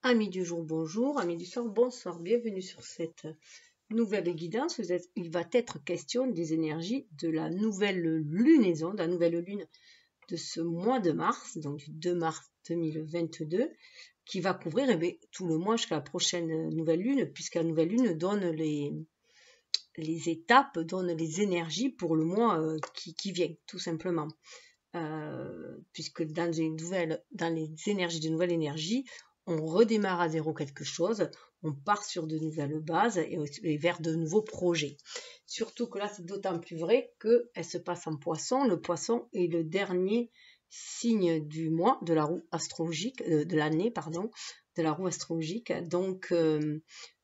Amis du jour, bonjour. Amis du soir, bonsoir. Bienvenue sur cette nouvelle guidance. Il va être question des énergies de la nouvelle lunaison, de la nouvelle lune de ce mois de mars, donc du 2 mars 2022, qui va couvrir tout le mois jusqu'à la prochaine nouvelle lune, puisque la nouvelle lune donne les étapes, donne les énergies pour le mois qui vient, tout simplement. Puisque dans les énergies de nouvelle énergie, on redémarre à zéro quelque chose, on part sur de nouvelles bases et vers de nouveaux projets. Surtout que là, c'est d'autant plus vrai qu'elle se passe en poisson. Le poisson est le dernier signe du mois, de la roue astrologique, de l'année, pardon, de la roue astrologique. Donc, il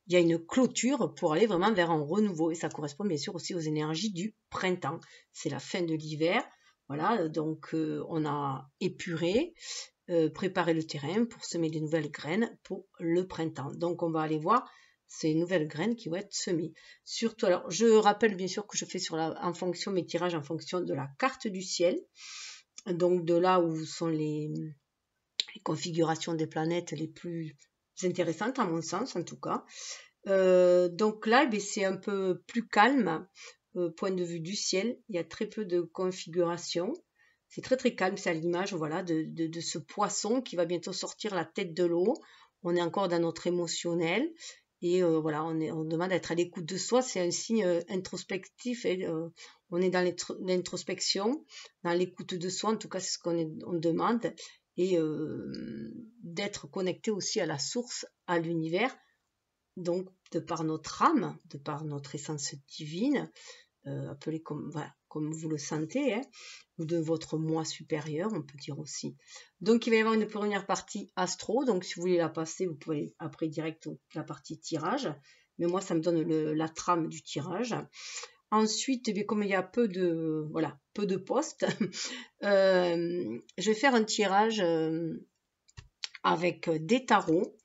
y a une clôture pour aller vraiment vers un renouveau. Et ça correspond bien sûr aussi aux énergies du printemps. C'est la fin de l'hiver. Voilà, donc on a épuré, préparé le terrain pour semer des nouvelles graines pour le printemps. Donc on va aller voir ces nouvelles graines qui vont être semées. Surtout, alors je rappelle bien sûr que je fais en fonction mes tirages en fonction de la carte du ciel, donc de là où sont les configurations des planètes les plus intéressantes à mon sens en tout cas. Donc là, c'est un peu plus calme. Point de vue du ciel, il y a très peu de configuration. C'est très très calme, c'est à l'image voilà, de ce poisson qui va bientôt sortir la tête de l'eau. On est encore dans notre émotionnel et voilà, on demande d'être à l'écoute de soi. C'est un signe introspectif. On est dans l'introspection, dans l'écoute de soi. En tout cas, c'est ce qu'on demande. Et d'être connecté aussi à la source, à l'univers. Donc, de par notre âme, de par notre essence divine, appelée comme vous le sentez, hein, ou de votre moi supérieur, on peut dire aussi. Donc, il va y avoir une première partie astro. Donc, si vous voulez la passer, vous pouvez après direct la partie tirage. Mais moi, ça me donne la trame du tirage. Ensuite, comme il y a peu de postes, je vais faire un tirage avec des tarots,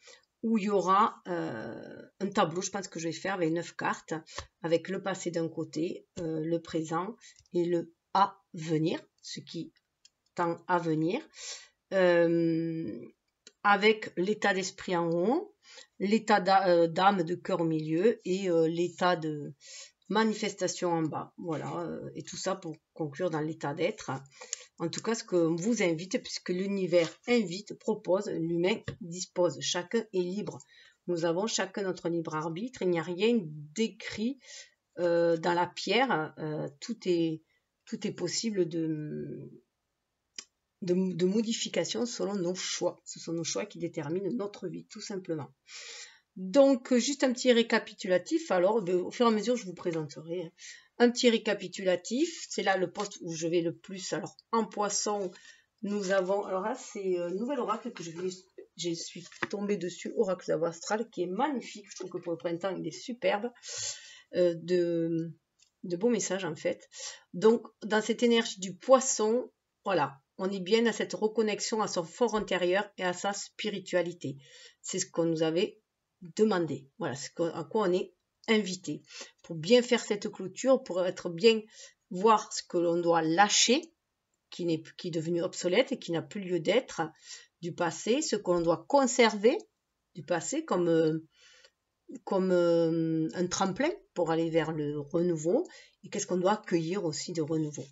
où il y aura un tableau, je pense que je vais faire avec 9 cartes, avec le passé d'un côté, le présent et le à venir, ce qui tend à venir, avec l'état d'esprit en haut, l'état d'âme, de cœur au milieu et l'état de manifestation en bas. Voilà, et tout ça pour conclure dans l'état d'être. En tout cas, ce que vous invite, puisque l'univers invite, propose, l'humain dispose. Chacun est libre. Nous avons chacun notre libre arbitre. Il n'y a rien d'écrit dans la pierre. Tout est possible de modification selon nos choix. Ce sont nos choix qui déterminent notre vie, tout simplement. Donc, juste un petit récapitulatif. Alors, au fur et à mesure, je vous présenterai un petit récapitulatif. C'est là le poste où je vais le plus. Alors, en poisson, nous avons... Alors là, c'est un nouvel oracle que je suis tombée dessus, oracle d'Avoie Astrale, qui est magnifique. Je trouve que pour le printemps, il est superbe. De beaux messages, en fait. Donc, dans cette énergie du poisson, voilà, on est bien à cette reconnexion à son fort intérieur et à sa spiritualité. C'est ce qu'on nous avait demandé. Voilà, à quoi on est invité. Pour bien faire cette clôture, pour être bien voir ce que l'on doit lâcher, qui est devenu obsolète et qui n'a plus lieu d'être du passé, ce que l'on doit conserver du passé comme un tremplin pour aller vers le renouveau, et qu'est-ce qu'on doit accueillir aussi de renouveau.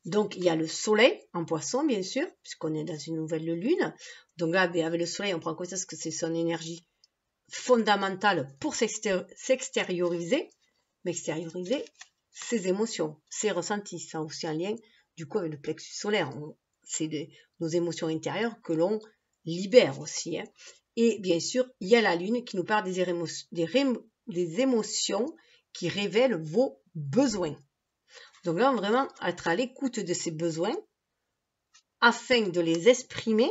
Donc, il y a le soleil en poisson, bien sûr, puisqu'on est dans une nouvelle lune. Donc là, avec le soleil, on prend conscience que c'est son énergie fondamentale pour s'extérioriser, mais extérioriser ses émotions, ses ressentis. Ça a aussi un lien, du coup, avec le plexus solaire. C'est nos émotions intérieures que l'on libère aussi. Hein. Et bien sûr, il y a la lune qui nous parle des émotions qui révèlent vos besoins. Donc là, on va vraiment être à l'écoute de ces besoins afin de les exprimer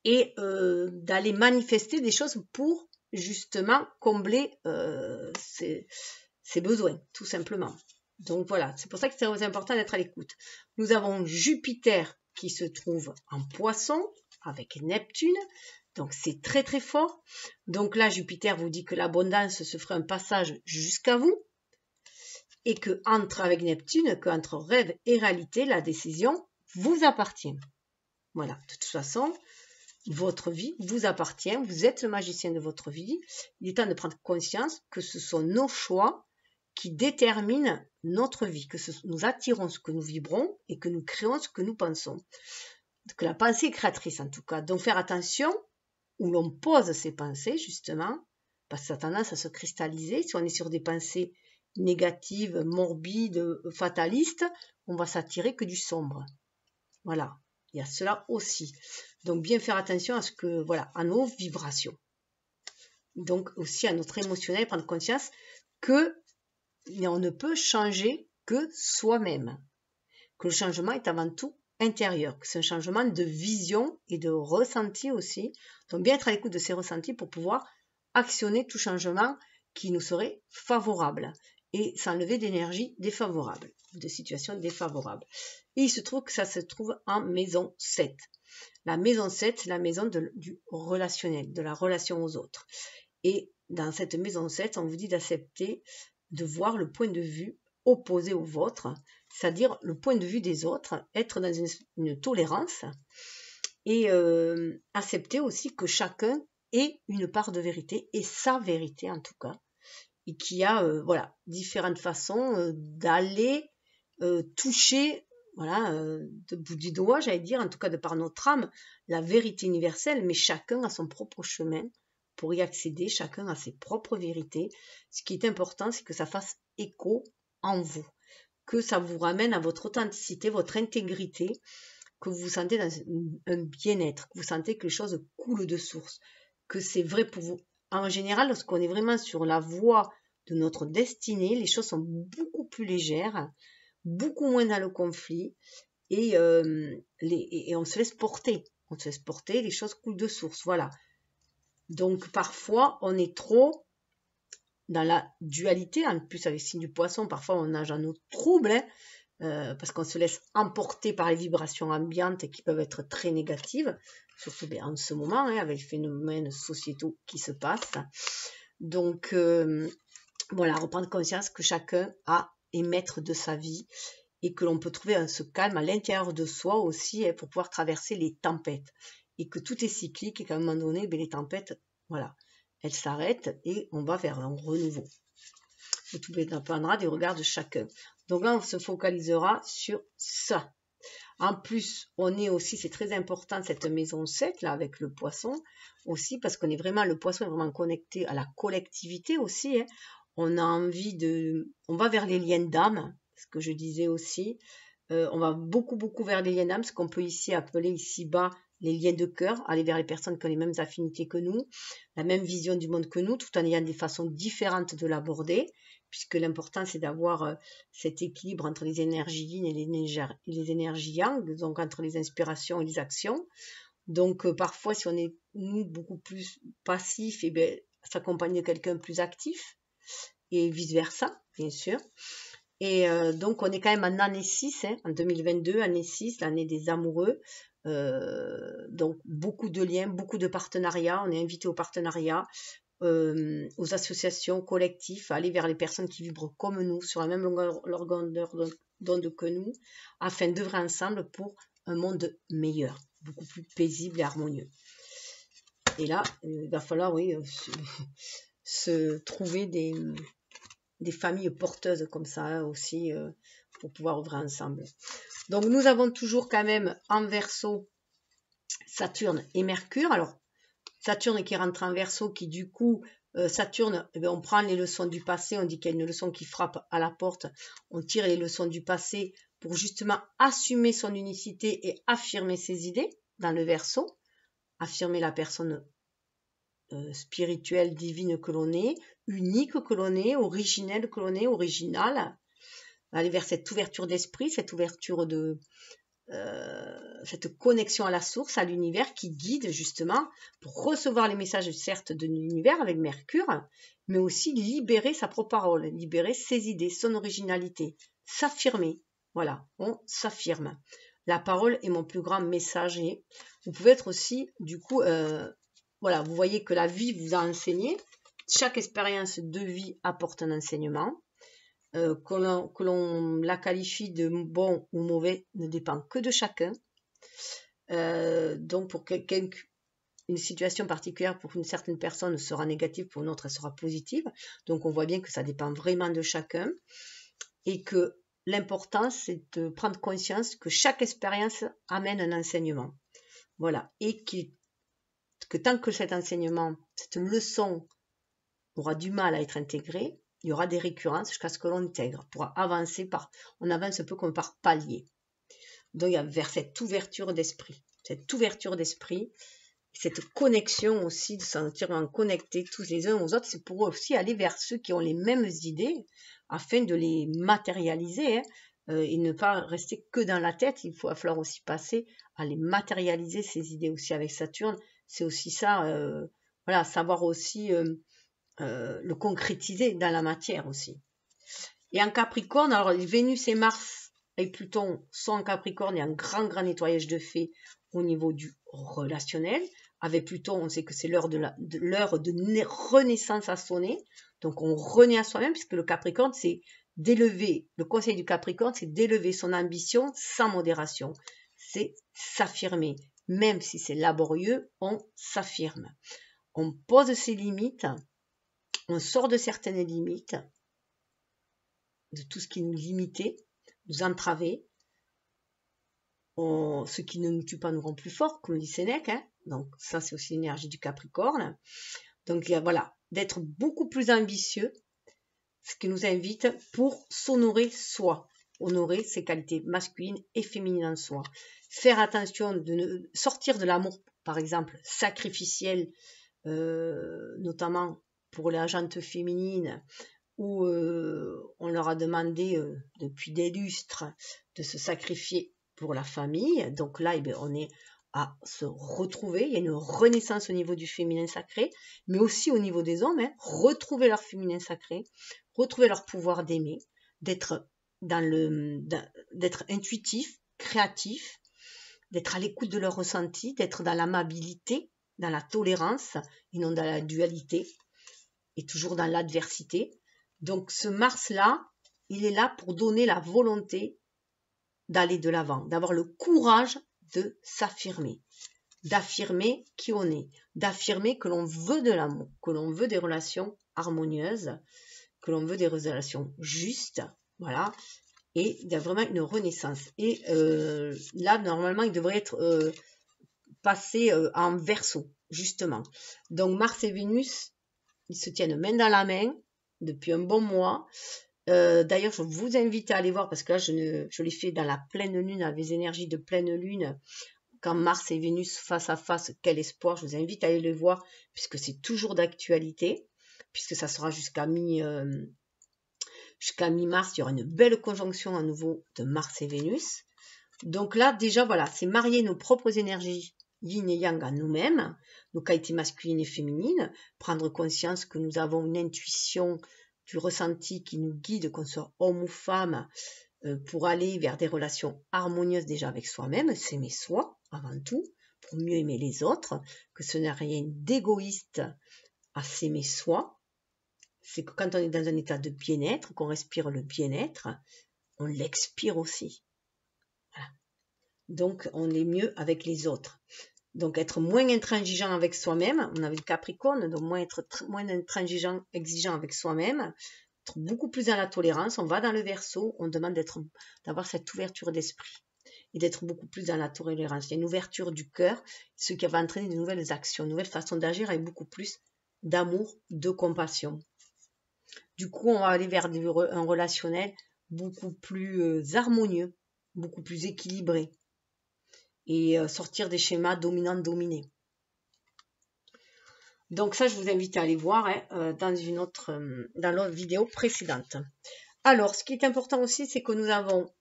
et d'aller manifester des choses pour justement combler ces besoins, tout simplement. Donc voilà, c'est pour ça que c'est très important d'être à l'écoute. Nous avons Jupiter qui se trouve en poisson avec Neptune, donc c'est très très fort. Donc là, Jupiter vous dit que l'abondance se ferait un passage jusqu'à vous, et que avec Neptune, qu'entre rêve et réalité, la décision vous appartient. Voilà, de toute façon, votre vie vous appartient, vous êtes le magicien de votre vie. Il est temps de prendre conscience que ce sont nos choix qui déterminent notre vie, que nous attirons ce que nous vibrons et que nous créons ce que nous pensons. Que la pensée est créatrice en tout cas. Donc faire attention où l'on pose ses pensées justement, parce que ça a tendance à se cristalliser. Si on est sur des pensées négatives, morbides, fatalistes, on va s'attirer que du sombre. Voilà. Il y a cela aussi. Donc, bien faire attention à ce que, voilà, à nos vibrations. Donc, aussi à notre émotionnel, prendre conscience que on ne peut changer que soi-même. Que le changement est avant tout intérieur. Que c'est un changement de vision et de ressenti aussi. Donc, bien être à l'écoute de ces ressentis pour pouvoir actionner tout changement qui nous serait favorable et s'enlever d'énergie défavorable, de situations défavorables. Et il se trouve que ça se trouve en maison 7. La maison 7, c'est la maison du relationnel, de la relation aux autres. Et dans cette maison 7, on vous dit d'accepter de voir le point de vue opposé au vôtre, c'est-à-dire le point de vue des autres, être dans une tolérance et accepter aussi que chacun ait une part de vérité, et sa vérité en tout cas, et qu'il y a voilà, différentes façons d'aller toucher, voilà, de bout du doigt, j'allais dire, en tout cas de par notre âme, la vérité universelle, mais chacun a son propre chemin pour y accéder, chacun a ses propres vérités. Ce qui est important, c'est que ça fasse écho en vous, que ça vous ramène à votre authenticité, votre intégrité, que vous vous sentez dans un bien-être, que vous sentez que les choses coulent de source, que c'est vrai pour vous. En général, lorsqu'on est vraiment sur la voie de notre destinée, les choses sont beaucoup plus légères, beaucoup moins dans le conflit, et on se laisse porter. On se laisse porter, les choses coulent de source, voilà. Donc parfois, on est trop dans la dualité, en plus avec le signe du poisson, parfois on nage en eau trouble, parce qu'on se laisse emporter par les vibrations ambiantes qui peuvent être très négatives, surtout en ce moment, avec les phénomènes sociétaux qui se passent. Donc, voilà, reprendre conscience que chacun est maître de sa vie et que l'on peut trouver ce calme à l'intérieur de soi aussi pour pouvoir traverser les tempêtes. Et que tout est cyclique et qu'à un moment donné, les tempêtes, voilà, elles s'arrêtent et on va vers un renouveau. Et tout dépendra du regard de chacun. Donc là, on se focalisera sur ça. En plus, on est aussi, c'est très important, cette maison 7, là, avec le poisson, aussi, parce qu'on est vraiment, le poisson est vraiment connecté à la collectivité aussi. On a envie on va vers les liens d'âme, ce que je disais aussi. On va beaucoup, beaucoup vers les liens d'âme, ce qu'on peut ici appeler ici-bas les liens de cœur, aller vers les personnes qui ont les mêmes affinités que nous, la même vision du monde que nous, tout en ayant des façons différentes de l'aborder, puisque l'important c'est d'avoir cet équilibre entre les énergies yin et les énergies yang, donc entre les inspirations et les actions. Donc parfois si on est nous beaucoup plus passif, et bien s'accompagner de quelqu'un plus actif, et vice versa, bien sûr. Et donc on est quand même en année 6, en 2022, année 6, l'année des amoureux. Donc beaucoup de liens, beaucoup de partenariats, on est invité au partenariat, aux associations, collectifs, à aller vers les personnes qui vibrent comme nous, sur la même longueur d'onde que nous, afin d'œuvrer ensemble pour un monde meilleur, beaucoup plus paisible et harmonieux. Et là, il va falloir, oui, se trouver des familles porteuses comme ça aussi, pour pouvoir œuvrer ensemble. Donc nous avons toujours quand même en Verseau Saturne et Mercure. Alors Saturne qui rentre en Verseau, qui du coup, Saturne, on prend les leçons du passé, on dit qu'il y a une leçon qui frappe à la porte, on tire les leçons du passé pour justement assumer son unicité et affirmer ses idées dans le Verseau, affirmer la personne spirituelle, divine que l'on est, unique que l'on est, originelle que l'on est, originale, aller vers cette ouverture d'esprit, cette ouverture cette connexion à la source, à l'univers qui guide justement pour recevoir les messages certes de l'univers avec Mercure, mais aussi libérer sa propre parole, libérer ses idées, son originalité, s'affirmer. Voilà, on s'affirme. La parole est mon plus grand messager. Vous pouvez être aussi, du coup, voilà, vous voyez que la vie vous a enseigné. Chaque expérience de vie apporte un enseignement. Que l'on la qualifie de bon ou mauvais ne dépend que de chacun. Donc pour quelqu'un une situation particulière pour une certaine personne sera négative, pour une autre elle sera positive. Donc on voit bien que ça dépend vraiment de chacun et que l'important c'est de prendre conscience que chaque expérience amène un enseignement. Voilà, et que tant que cet enseignement, cette leçon aura du mal à être intégrée, il y aura des récurrences jusqu'à ce que l'on intègre pour avancer on avance un peu comme par palier. Donc il y a vers cette ouverture d'esprit, cette connexion aussi, de se sentir connectés tous les uns aux autres, c'est pour eux aussi aller vers ceux qui ont les mêmes idées afin de les matérialiser et ne pas rester que dans la tête. Il va falloir aussi passer à les matérialiser, ces idées aussi avec Saturne. C'est aussi ça, voilà, savoir aussi le concrétiser dans la matière aussi. Et en Capricorne, alors Vénus et Mars et Pluton sont en Capricorne, il y a un grand nettoyage de fait au niveau du relationnel. Avec Pluton, on sait que c'est l'heure de renaissance à sonner. Donc on renaît à soi-même, puisque le Capricorne, c'est d'élever, le conseil du Capricorne, c'est d'élever son ambition sans modération. C'est s'affirmer. Même si c'est laborieux, on s'affirme. On pose ses limites, on sort de certaines limites, de tout ce qui nous limitait, nous entravait. Ce qui ne nous tue pas nous rend plus forts, comme dit Sénèque. Donc ça, c'est aussi l'énergie du Capricorne. Donc voilà, d'être beaucoup plus ambitieux, ce qui nous invite pour s'honorer soi, honorer ses qualités masculines et féminines en soi. Faire attention de sortir de l'amour, par exemple, sacrificiel, notamment pour les agentes féminines, où on leur a demandé depuis des lustres de se sacrifier pour la famille. Donc là, on est à se retrouver. Il y a une renaissance au niveau du féminin sacré, mais aussi au niveau des hommes. Retrouver leur féminin sacré, retrouver leur pouvoir d'aimer, d'être intuitif, créatif, d'être à l'écoute de leurs ressentis, d'être dans l'amabilité, dans la tolérance et non dans la dualité, et toujours dans l'adversité. Donc ce Mars-là, il est là pour donner la volonté d'aller de l'avant, d'avoir le courage de s'affirmer, d'affirmer qui on est, d'affirmer que l'on veut de l'amour, que l'on veut des relations harmonieuses, que l'on veut des relations justes, voilà, et il y a vraiment une renaissance. Et là, normalement, il devrait être passé en Verseau, justement. Donc Mars et Vénus, ils se tiennent main dans la main depuis un bon mois. D'ailleurs, je vous invite à aller voir, parce que là, je l'ai fait dans la pleine lune, avec les énergies de pleine lune, quand Mars et Vénus face à face, quel espoir. Je vous invite à aller le voir, puisque c'est toujours d'actualité, puisque ça sera jusqu'à mi-mars, il y aura une belle conjonction à nouveau de Mars et Vénus. Donc là, déjà, voilà, c'est marier nos propres énergies yin et yang à nous-mêmes, nos qualités masculines et féminines, prendre conscience que nous avons une intuition du ressenti qui nous guide, qu'on soit homme ou femme, pour aller vers des relations harmonieuses déjà avec soi-même, s'aimer soi avant tout, pour mieux aimer les autres, que ce n'est rien d'égoïste à s'aimer soi. C'est que quand on est dans un état de bien-être, qu'on respire le bien-être, on l'expire aussi. Voilà. Donc on est mieux avec les autres. Donc être moins intransigeant avec soi-même, on avait le Capricorne, donc moins intransigeant, exigeant avec soi-même, être beaucoup plus dans la tolérance, on va dans le Verseau, on demande d'avoir cette ouverture d'esprit et d'être beaucoup plus dans la tolérance. Il y a une ouverture du cœur, ce qui va entraîner de nouvelles actions, de nouvelles façons d'agir avec beaucoup plus d'amour, de compassion. Du coup, on va aller vers un relationnel beaucoup plus harmonieux, beaucoup plus équilibré, et sortir des schémas dominant-dominé. Donc ça, je vous invite à aller voir dans l'autre vidéo précédente. Alors, ce qui est important aussi, c'est que nous avons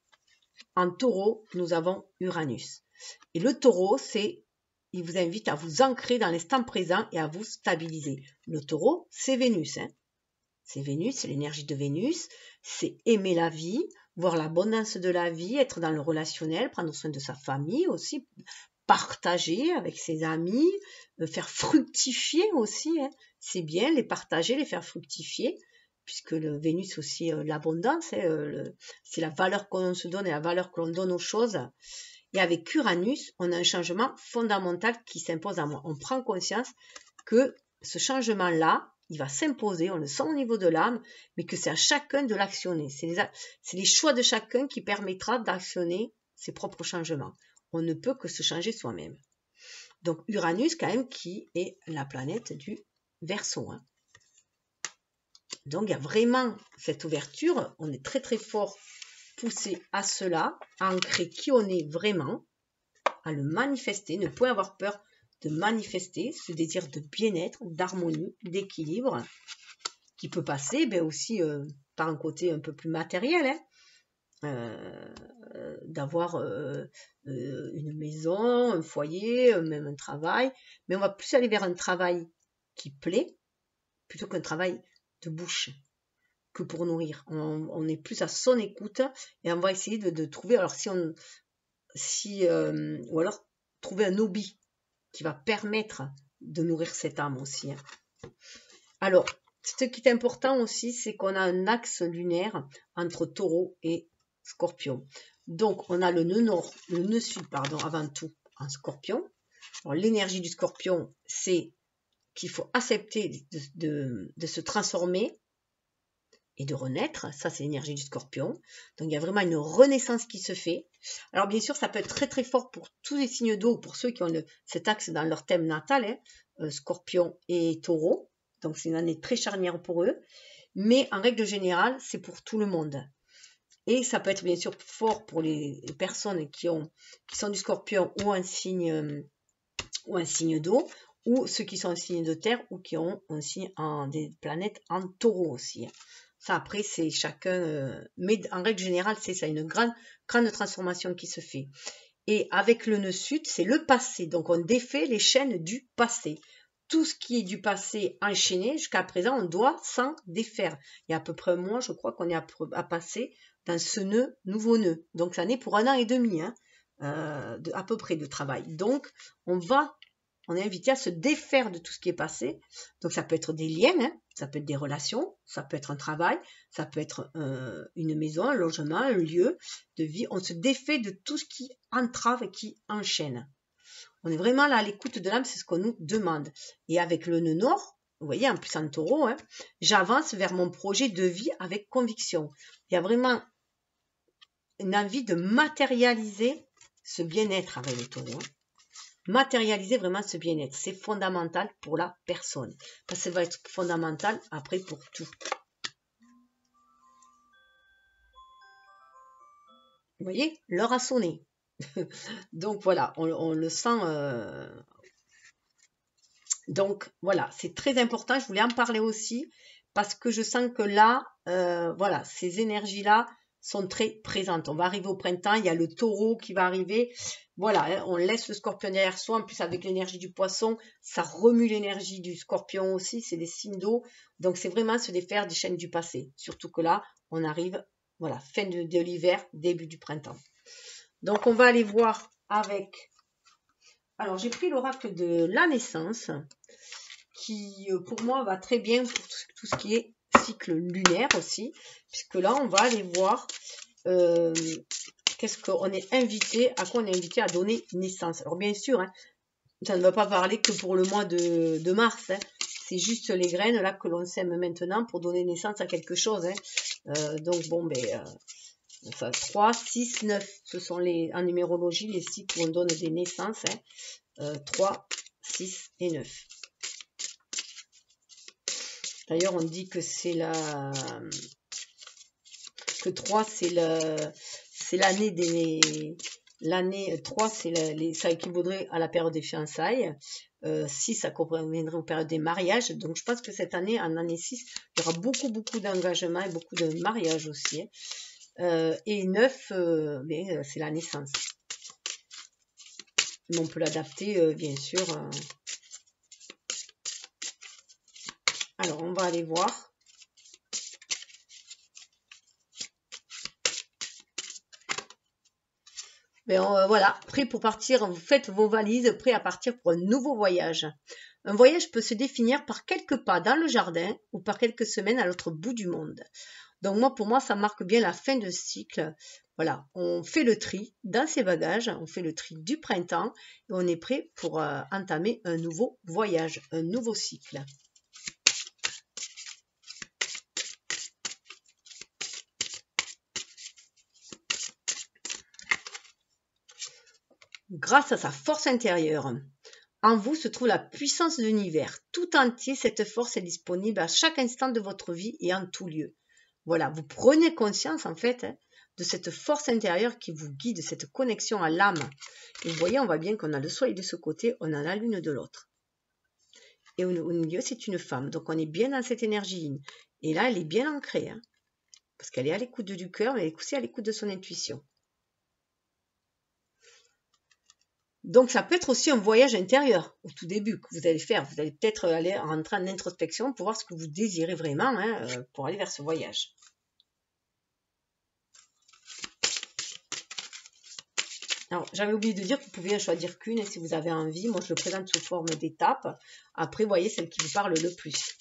en Taureau, nous avons Uranus. Et le Taureau, il vous invite à vous ancrer dans l'instant présent et à vous stabiliser. Le Taureau, c'est Vénus. C'est Vénus, c'est l'énergie de Vénus. C'est aimer la vie, voir l'abondance de la vie, être dans le relationnel, prendre soin de sa famille aussi, partager avec ses amis, faire fructifier aussi. C'est bien, les partager, les faire fructifier, puisque le Vénus aussi, l'abondance, c'est la valeur qu'on se donne et la valeur que l'on donne aux choses. Et avec Uranus, on a un changement fondamental qui s'impose à moi. On prend conscience que ce changement-là, il va s'imposer, on le sent au niveau de l'âme, mais que c'est à chacun de l'actionner. C'est les choix de chacun qui permettra d'actionner ses propres changements. On ne peut que se changer soi-même. Donc Uranus, quand même, qui est la planète du Verseau. Hein. Donc il y a vraiment cette ouverture, on est très très fort poussé à cela, à ancrer qui on est vraiment, à le manifester, ne point avoir peur de manifester ce désir de bien-être, d'harmonie, d'équilibre, qui peut passer aussi par un côté un peu plus matériel, hein, d'avoir une maison, un foyer, même un travail, mais on va plus aller vers un travail qui plaît, plutôt qu'un travail de bouche, que pour nourrir. On est plus à son écoute et on va essayer de trouver, alors ou alors trouver un hobby qui va permettre de nourrir cette âme aussi. Hein. Alors, ce qui est important aussi, c'est qu'on a un axe lunaire entre Taureau et Scorpion. Donc, on a le nœud nord, le nœud sud, pardon, avant tout, en Scorpion. Alors, l'énergie du Scorpion, c'est qu'il faut accepter de se transformer et de renaître. Ça, c'est l'énergie du Scorpion. Donc, il y a vraiment une renaissance qui se fait. Alors, bien sûr, ça peut être très, très fort pour tous les signes d'eau, pour ceux qui ont cet axe dans leur thème natal, hein, Scorpion et Taureau. Donc, c'est une année très charnière pour eux. Mais en règle générale, c'est pour tout le monde. Et ça peut être bien sûr fort pour les personnes qui sont du Scorpion ou un signe d'eau, ou ceux qui sont en signe de terre ou qui ont un signe des planètes en Taureau aussi. Ça après c'est chacun, mais en règle générale c'est ça, une grande transformation qui se fait. Et avec le nœud sud, c'est le passé, donc on défait les chaînes du passé. Tout ce qui est du passé enchaîné, jusqu'à présent, on doit s'en défaire. Il y a à peu près un mois, je crois qu'on est à passer dans ce nouveau nœud. Donc, ça n'est pour 1 an et demi, hein, à peu près de travail. Donc, on est invité à se défaire de tout ce qui est passé. Donc, ça peut être des liens, hein, ça peut être des relations, ça peut être un travail, ça peut être une maison, un logement, un lieu de vie. On se défait de tout ce qui entrave et qui enchaîne. On est vraiment là à l'écoute de l'âme, c'est ce qu'on nous demande. Et avec le nœud nord, vous voyez, en plus en Taureau, hein, j'avance vers mon projet de vie avec conviction. Il y a vraiment une envie de matérialiser ce bien-être avec le Taureau. Hein. Matérialiser vraiment ce bien-être, c'est fondamental pour la personne. Parce que ça va être fondamental après pour tout. Vous voyez, l'heure a sonné. Donc voilà, on le sent. Donc voilà, c'est très important. Je voulais en parler aussi parce que je sens que là, voilà, ces énergies-là sont très présentes. On va arriver au printemps, il y a le Taureau qui va arriver. Voilà, hein, on laisse le Scorpion derrière soi. En plus, avec l'énergie du Poisson, ça remue l'énergie du Scorpion aussi. C'est des signes d'eau. Donc, c'est vraiment se défaire des chaînes du passé. Surtout que là, on arrive, voilà, fin de l'hiver, début du printemps. Donc, on va aller voir avec... Alors, j'ai pris l'oracle de la naissance qui, pour moi, va très bien pour tout ce qui est cycle lunaire aussi. Puisque là, on va aller voir qu'est-ce qu'on est invité, à quoi on est invité à donner naissance. Alors, bien sûr, hein, ça ne va pas parler que pour le mois de mars. Hein. C'est juste les graines là que l'on sème maintenant pour donner naissance à quelque chose. Hein. Donc, bon, ben... 3, 6, 9, ce sont en numérologie les cycles où on donne des naissances, hein. 3, 6 et 9. D'ailleurs, on dit que c'est que 3, c'est l'année l'année 3, ça équivaudrait à la période des fiançailles. 6, ça conviendrait aux périodes des mariages. Donc, je pense que cette année, en année 6, il y aura beaucoup d'engagement et beaucoup de mariages aussi, hein. Et 9, c'est la naissance. Mais on peut l'adapter, bien sûr. Alors, on va aller voir. Voilà, prêt pour partir. Vous faites vos valises, prêt à partir pour un nouveau voyage. Un voyage peut se définir par quelques pas dans le jardin ou par quelques semaines à l'autre bout du monde. Donc moi, pour moi, ça marque bien la fin de cycle. Voilà, on fait le tri dans ses bagages, on fait le tri du printemps et on est prêt pour entamer un nouveau voyage, un nouveau cycle. Grâce à sa force intérieure, en vous se trouve la puissance de l'univers. Tout entier, cette force est disponible à chaque instant de votre vie et en tout lieu. Voilà, vous prenez conscience en fait de cette force intérieure qui vous guide, cette connexion à l'âme. Et vous voyez, on voit bien qu'on a le soleil de ce côté, on a la lune de l'autre. Et au milieu, c'est une femme. Donc on est bien dans cette énergie. Et là, elle est bien ancrée. Hein, parce qu'elle est à l'écoute du cœur, mais elle est aussi à l'écoute de son intuition. Donc, ça peut être aussi un voyage intérieur au tout début que vous allez faire. Vous allez peut-être aller rentrer en introspection pour voir ce que vous désirez vraiment pour aller vers ce voyage. Alors, j'avais oublié de dire que vous pouvez en choisir qu'une si vous avez envie. Moi, je le présente sous forme d'étapes. Après, voyez celle qui vous parle le plus.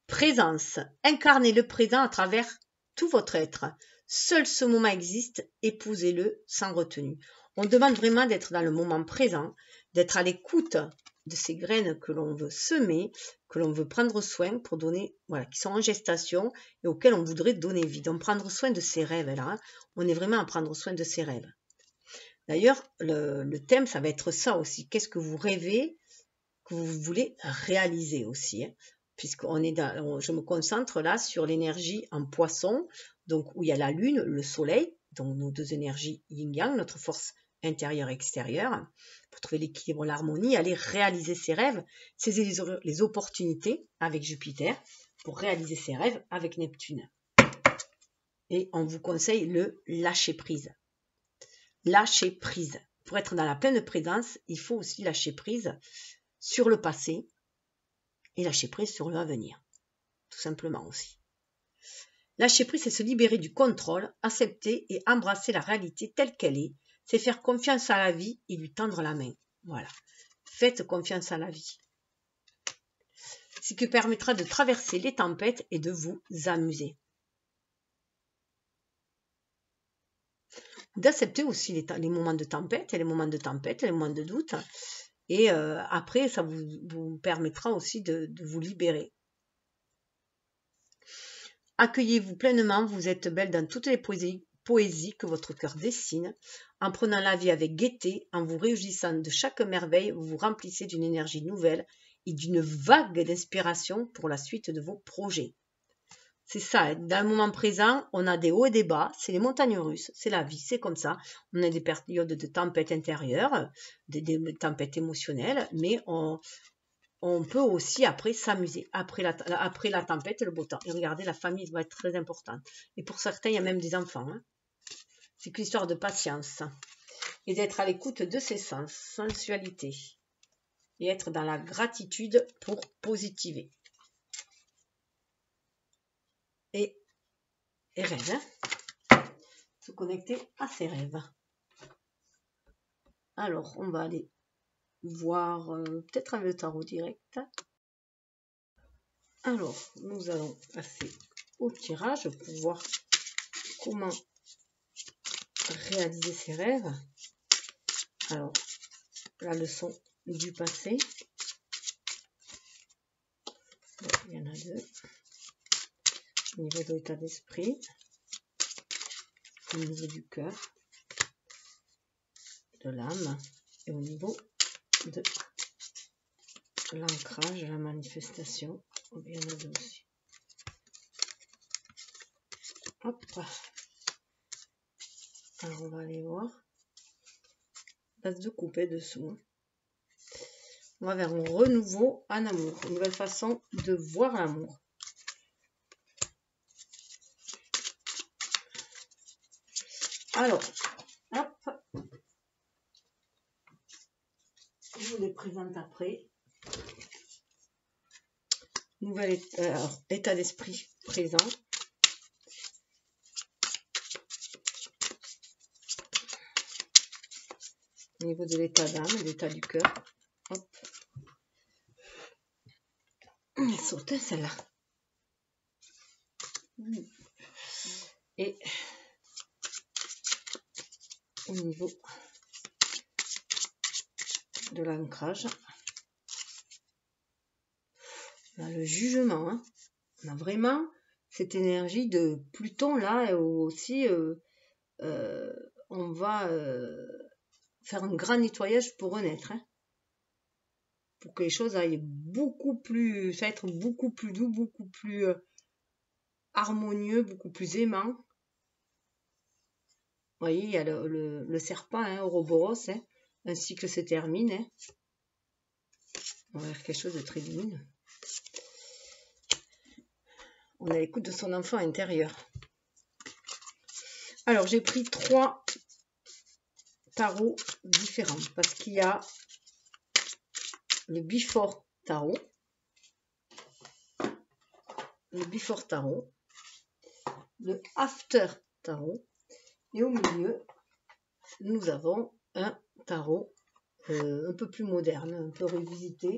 Présence. Incarnez le présent à travers tout votre être. Seul ce moment existe, épousez-le sans retenue. On demande vraiment d'être dans le moment présent, d'être à l'écoute de ces graines que l'on veut semer, que l'on veut prendre soin pour donner, voilà, qui sont en gestation et auxquelles on voudrait donner vie. Donc prendre soin de ces rêves-là, hein. On est vraiment à prendre soin de ces rêves. D'ailleurs, le thème, ça va être ça aussi. Qu'est-ce que vous rêvez, que vous voulez réaliser aussi, hein, puisqu'on est dans, je me concentre là sur l'énergie en poisson, donc où il y a la lune, le soleil, donc nos deux énergies yin-yang, notre force intérieure et extérieure, pour trouver l'équilibre, l'harmonie, aller réaliser ses rêves, saisir les opportunités avec Jupiter, pour réaliser ses rêves avec Neptune. Et on vous conseille le lâcher prise. Lâcher prise. Pour être dans la pleine présence, il faut aussi lâcher prise sur le passé et lâcher prise sur l'avenir, tout simplement aussi. Lâcher prise, c'est se libérer du contrôle, accepter et embrasser la réalité telle qu'elle est, c'est faire confiance à la vie et lui tendre la main. Voilà, faites confiance à la vie. Ce qui permettra de traverser les tempêtes et de vous amuser. D'accepter aussi les moments de tempête, et les moments de tempête, et les moments de doute. Et après, ça vous permettra aussi de vous libérer. Accueillez-vous pleinement, vous êtes belle dans toutes les poésies que votre cœur dessine. En prenant la vie avec gaieté, en vous réjouissant de chaque merveille, vous vous remplissez d'une énergie nouvelle et d'une vague d'inspiration pour la suite de vos projets. C'est ça, dans le moment présent, on a des hauts et des bas, c'est les montagnes russes, c'est la vie, c'est comme ça. On a des périodes de tempête intérieure, des tempêtes émotionnelles, mais on peut aussi après s'amuser, après la tempête et le beau temps. Et regardez, la famille va être très importante. Et pour certains, il y a même des enfants. Hein. C'est qu'une histoire de patience. Et d'être à l'écoute de ses sens, sensualité. Et être dans la gratitude pour positiver. Et rêve. Hein. Se connecter à ses rêves. Alors, on va aller voir peut-être avec le tarot direct. Alors, nous allons passer au tirage pour voir comment réaliser ses rêves. Alors, la leçon du passé. Bon, il y en a deux. Au niveau de l'état d'esprit, au niveau du cœur, de l'âme et au niveau de l'ancrage, la manifestation. Il y en a deux aussi. Hop. Alors on va aller voir. L'as de couper dessous. On va vers un renouveau en amour, une nouvelle façon de voir l'amour. Alors, hop. Je vous les présente après. Nouvel état d'esprit présent. Au niveau de l'état d'âme, l'état du cœur. Hop. Elle saute, celle-là. Et au niveau de l'ancrage, on a le jugement, hein. On a vraiment cette énergie de Pluton là, et aussi on va faire un grand nettoyage pour renaître, hein, pour que les choses aillent beaucoup plus, ça va être beaucoup plus doux, beaucoup plus harmonieux, beaucoup plus aimant. Vous voyez, il y a le serpent, hein, Ouroboros, hein, un cycle se termine, hein. On va faire quelque chose de très lumineux. On a l'écoute de son enfant intérieur. Alors, j'ai pris 3 tarots différents parce qu'il y a le Before Tarot, le After Tarot, et au milieu, nous avons un tarot un peu plus moderne, un peu revisité.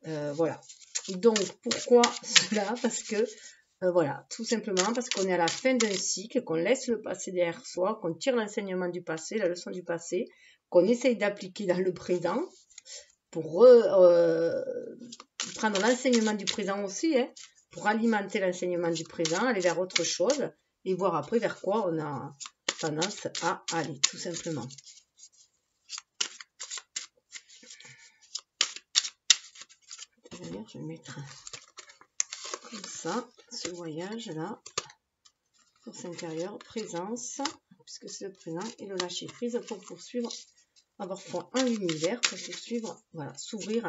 Voilà. Donc, pourquoi cela? Parce que, voilà, tout simplement parce qu'on est à la fin d'un cycle, qu'on laisse le passé derrière soi, qu'on tire l'enseignement du passé, la leçon du passé, qu'on essaye d'appliquer dans le présent, pour prendre l'enseignement du présent aussi, hein, pour alimenter l'enseignement du présent, aller vers autre chose, et voir après vers quoi on a tendance à aller, tout simplement. Je vais mettre comme ça, ce voyage là, force intérieure, présence, puisque c'est le présent, et le lâcher prise pour poursuivre, avoir foi en l'univers, pour poursuivre, voilà, s'ouvrir.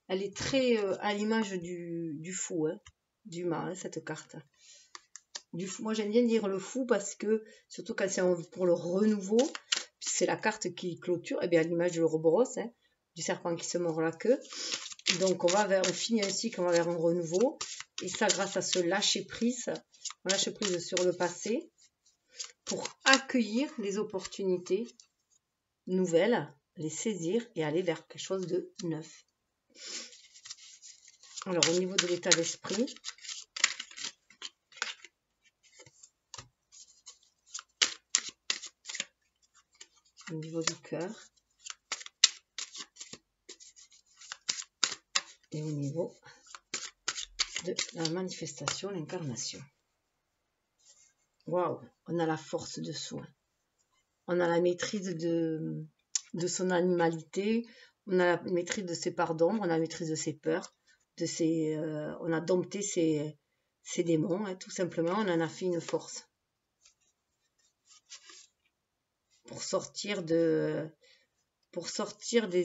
Elle est très à l'image du fou, hein, du mât, hein, cette carte. Du fou. Moi j'aime bien dire le fou parce que, surtout quand c'est pour le renouveau, c'est la carte qui clôture, et bien à l'image de l'Ouroboros, hein, du serpent qui se mord la queue. Donc on finit un cycle, on va vers un renouveau. Et ça grâce à ce lâcher prise. On lâche prise sur le passé pour accueillir les opportunités nouvelles, les saisir et aller vers quelque chose de neuf. Alors au niveau de l'état d'esprit, au niveau du cœur, et au niveau de la manifestation, l'incarnation. Waouh, on a la force de soi. On a la maîtrise de son animalité, on a la maîtrise de ses parts d'ombre, on a la maîtrise de ses peurs, on a dompté ses démons, hein, tout simplement, on en a fait une force. Pour sortir des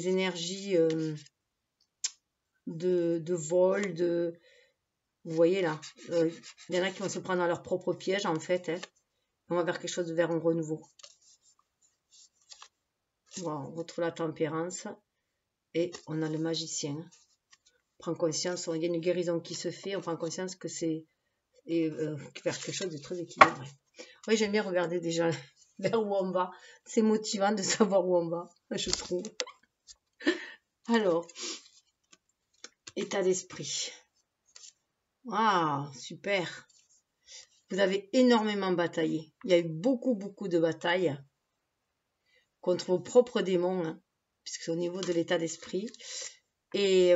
énergies de vol, vous voyez là, il y en a qui vont se prendre dans leur propre piège en fait, hein. On va vers quelque chose vers un renouveau. Voilà, on retrouve la tempérance et on a le magicien. On prend conscience, il y a une guérison qui se fait, on prend conscience que c'est vers quelque chose de très équilibré. Oui, j'aime bien regarder déjà vers où on va. C'est motivant de savoir où on va, je trouve. Alors, état d'esprit. Waouh, super. Vous avez énormément bataillé. Il y a eu beaucoup de batailles contre vos propres démons, hein, puisque c'est au niveau de l'état d'esprit. Et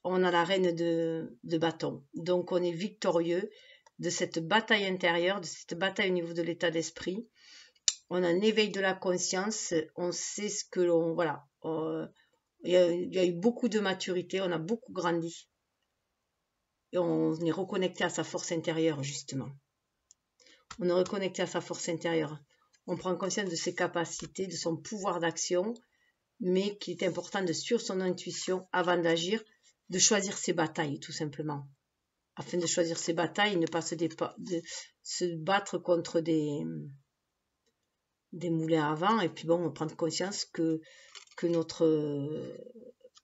on a la reine de bâton. Donc, on est victorieux de cette bataille intérieure, de cette bataille au niveau de l'état d'esprit. On a un éveil de la conscience. On sait ce que l'on... Voilà. Il y a eu beaucoup de maturité. On a beaucoup grandi. Et on est reconnecté à sa force intérieure, justement. On est reconnecté à sa force intérieure. On prend conscience de ses capacités, de son pouvoir d'action, mais qu'il est important de suivre son intuition avant d'agir, de choisir ses batailles, tout simplement. Afin de choisir ses batailles, ne pas se battre contre des moulins à vent. Et puis bon, on prend conscience que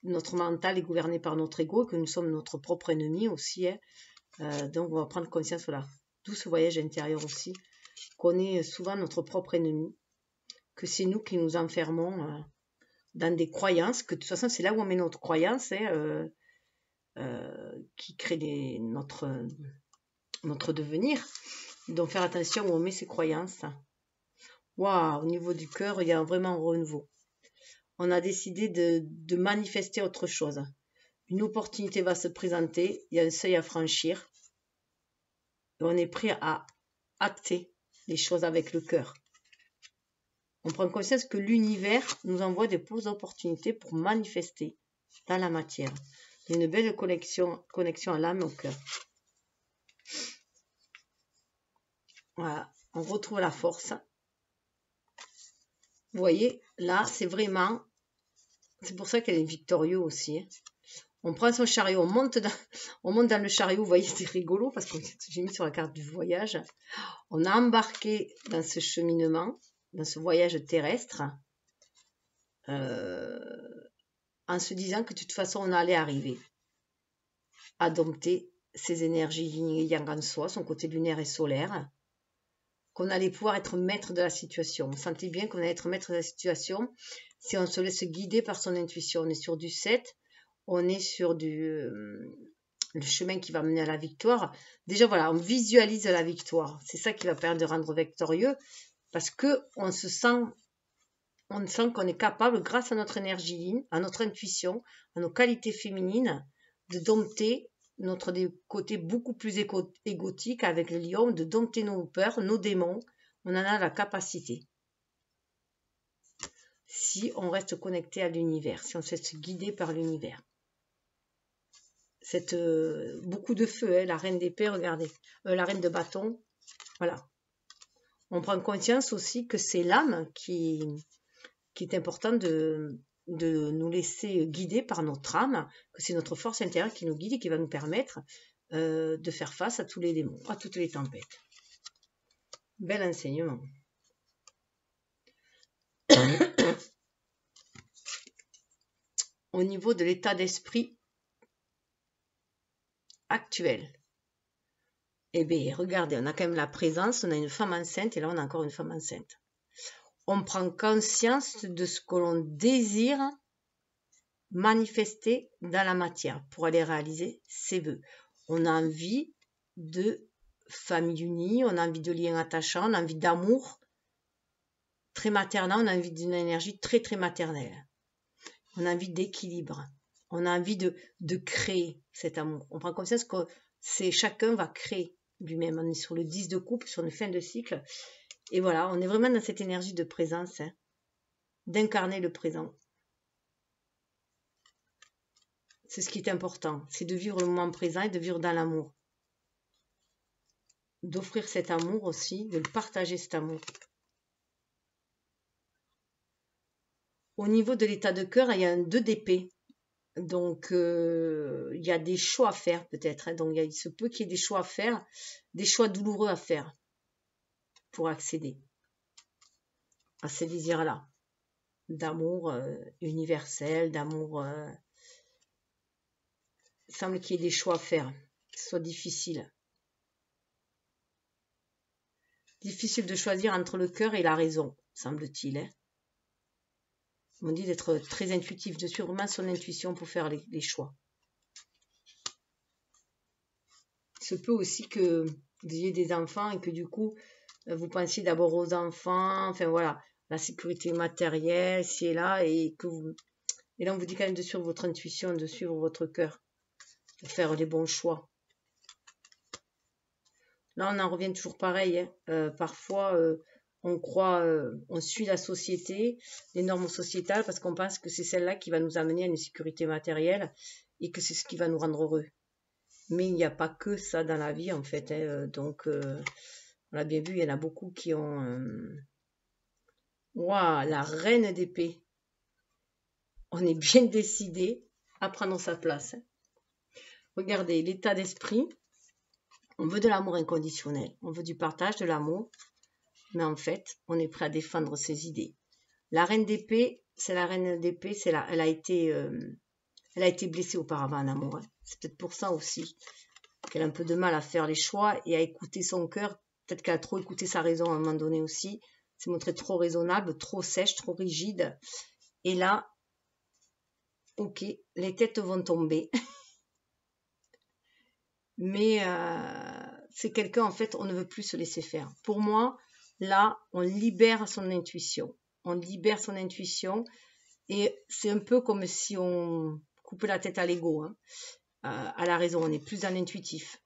notre mental est gouverné par notre ego, que nous sommes notre propre ennemi aussi. Hein. Donc on va prendre conscience, voilà, d'où ce voyage intérieur aussi, qu'on est souvent notre propre ennemi, que c'est nous qui nous enfermons dans des croyances, que de toute façon c'est là où on met notre croyance, hein, qui crée notre devenir. Donc faire attention où on met ses croyances. Waouh, au niveau du cœur, il y a vraiment un renouveau. On a décidé de manifester autre chose. Une opportunité va se présenter, il y a un seuil à franchir. Et on est prêt à acter les choses avec le cœur. On prend conscience que l'univers nous envoie des pauses opportunités pour manifester dans la matière. Il y a une belle connexion à l'âme et au cœur. Voilà, on retrouve la force. Vous voyez, là, c'est vraiment... C'est pour ça qu'elle est victorieuse aussi. Hein. On prend son chariot, on monte dans le chariot. Vous voyez, c'est rigolo parce que j'ai mis sur la carte du voyage. On a embarqué dans ce cheminement, dans ce voyage terrestre, en se disant que de toute façon, on allait arriver à dompter ces énergies yin et yang en soi, son côté lunaire et solaire, qu'on allait pouvoir être maître de la situation. On sentait bien qu'on allait être maître de la situation si on se laisse guider par son intuition. On est sur du 7, on est sur le chemin qui va mener à la victoire. Déjà, voilà, on visualise la victoire. C'est ça qui va permettre de rendre victorieux parce qu'on sent qu'on est capable, grâce à notre énergie yin, à notre intuition, à nos qualités féminines, de dompter notre côté beaucoup plus égotique avec le lion, de dompter nos peurs, nos démons. On en a la capacité. Si on reste connecté à l'univers, si on se laisse guider par l'univers. Beaucoup de feu, hein, la reine d'épée, regardez, la reine de bâton, voilà. On prend conscience aussi que c'est l'âme qui est important de nous laisser guider par notre âme, que c'est notre force intérieure qui nous guide et qui va nous permettre de faire face à tous les démons, à toutes les tempêtes. Bel enseignement. Au niveau de l'état d'esprit actuel, eh bien, regardez, on a quand même la présence, on a une femme enceinte et là on a encore une femme enceinte. On prend conscience de ce que l'on désire manifester dans la matière pour aller réaliser ses vœux. On a envie de famille unie, on a envie de liens attachants, on a envie d'amour très maternel, on a envie d'une énergie très très maternelle. On a envie d'équilibre, on a envie de créer cet amour. On prend conscience que chacun va créer lui-même. On est sur le 10 de couple, sur une fin de cycle. Et voilà, on est vraiment dans cette énergie de présence, hein, d'incarner le présent. C'est ce qui est important, c'est de vivre le moment présent et de vivre dans l'amour. D'offrir cet amour aussi, de le partager cet amour. Au niveau de l'état de cœur, il y a un 2 d'épée. Donc, il y a des choix à faire peut-être. Hein. Donc, il se peut qu'il y ait des choix à faire, des choix douloureux à faire pour accéder à ces désirs-là. D'amour universel, d'amour... il semble qu'il y ait des choix à faire, que ce soit difficile. Difficile de choisir entre le cœur et la raison, semble-t-il. Hein. On dit d'être très intuitif, de suivre vraiment son intuition pour faire les choix. Il se peut aussi que vous ayez des enfants et que du coup, vous pensiez d'abord aux enfants, enfin voilà, la sécurité matérielle, c'est là, et là on vous dit quand même de suivre votre intuition, de suivre votre cœur, de faire les bons choix. Là, on en revient toujours pareil. Hein. Parfois, on croit, on suit la société, les normes sociétales, parce qu'on pense que c'est celle-là qui va nous amener à une sécurité matérielle et que c'est ce qui va nous rendre heureux. Mais il n'y a pas que ça dans la vie, en fait. Hein. Donc, on l'a bien vu, il y en a beaucoup qui ont... Waouh, la reine d'épée. On est bien décidé à prendre sa place. Hein. Regardez, l'état d'esprit. On veut de l'amour inconditionnel. On veut du partage, de l'amour. Mais en fait, on est prêt à défendre ses idées. La reine d'épée, c'est la reine d'épée, elle a été blessée auparavant en amour. Hein. C'est peut-être pour ça aussi qu'elle a un peu de mal à faire les choix et à écouter son cœur. Peut-être qu'elle a trop écouté sa raison à un moment donné aussi. C'est montré trop raisonnable, trop sèche, trop rigide. Et là, ok, les têtes vont tomber. Mais c'est quelqu'un, en fait, on ne veut plus se laisser faire. Pour moi, là, on libère son intuition. On libère son intuition et c'est un peu comme si on coupait la tête à l'ego, hein, à la raison. On est plus dans l'intuitif.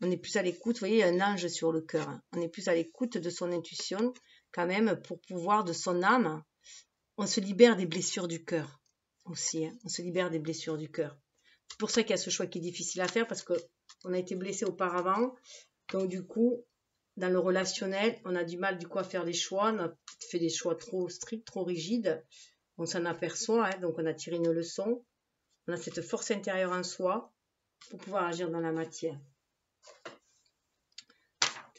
On est plus à l'écoute. Vous voyez, il y a un ange sur le cœur. Hein. On est plus à l'écoute de son intuition quand même pour pouvoir, de son âme. On se libère des blessures du cœur aussi. Hein. On se libère des blessures du cœur. C'est pour ça qu'il y a ce choix qui est difficile à faire parce qu'on a été blessé auparavant. Donc du coup, dans le relationnel, on a du mal du coup à faire des choix. On a fait des choix trop stricts, trop rigides. On s'en aperçoit, hein, donc on a tiré une leçon. On a cette force intérieure en soi pour pouvoir agir dans la matière.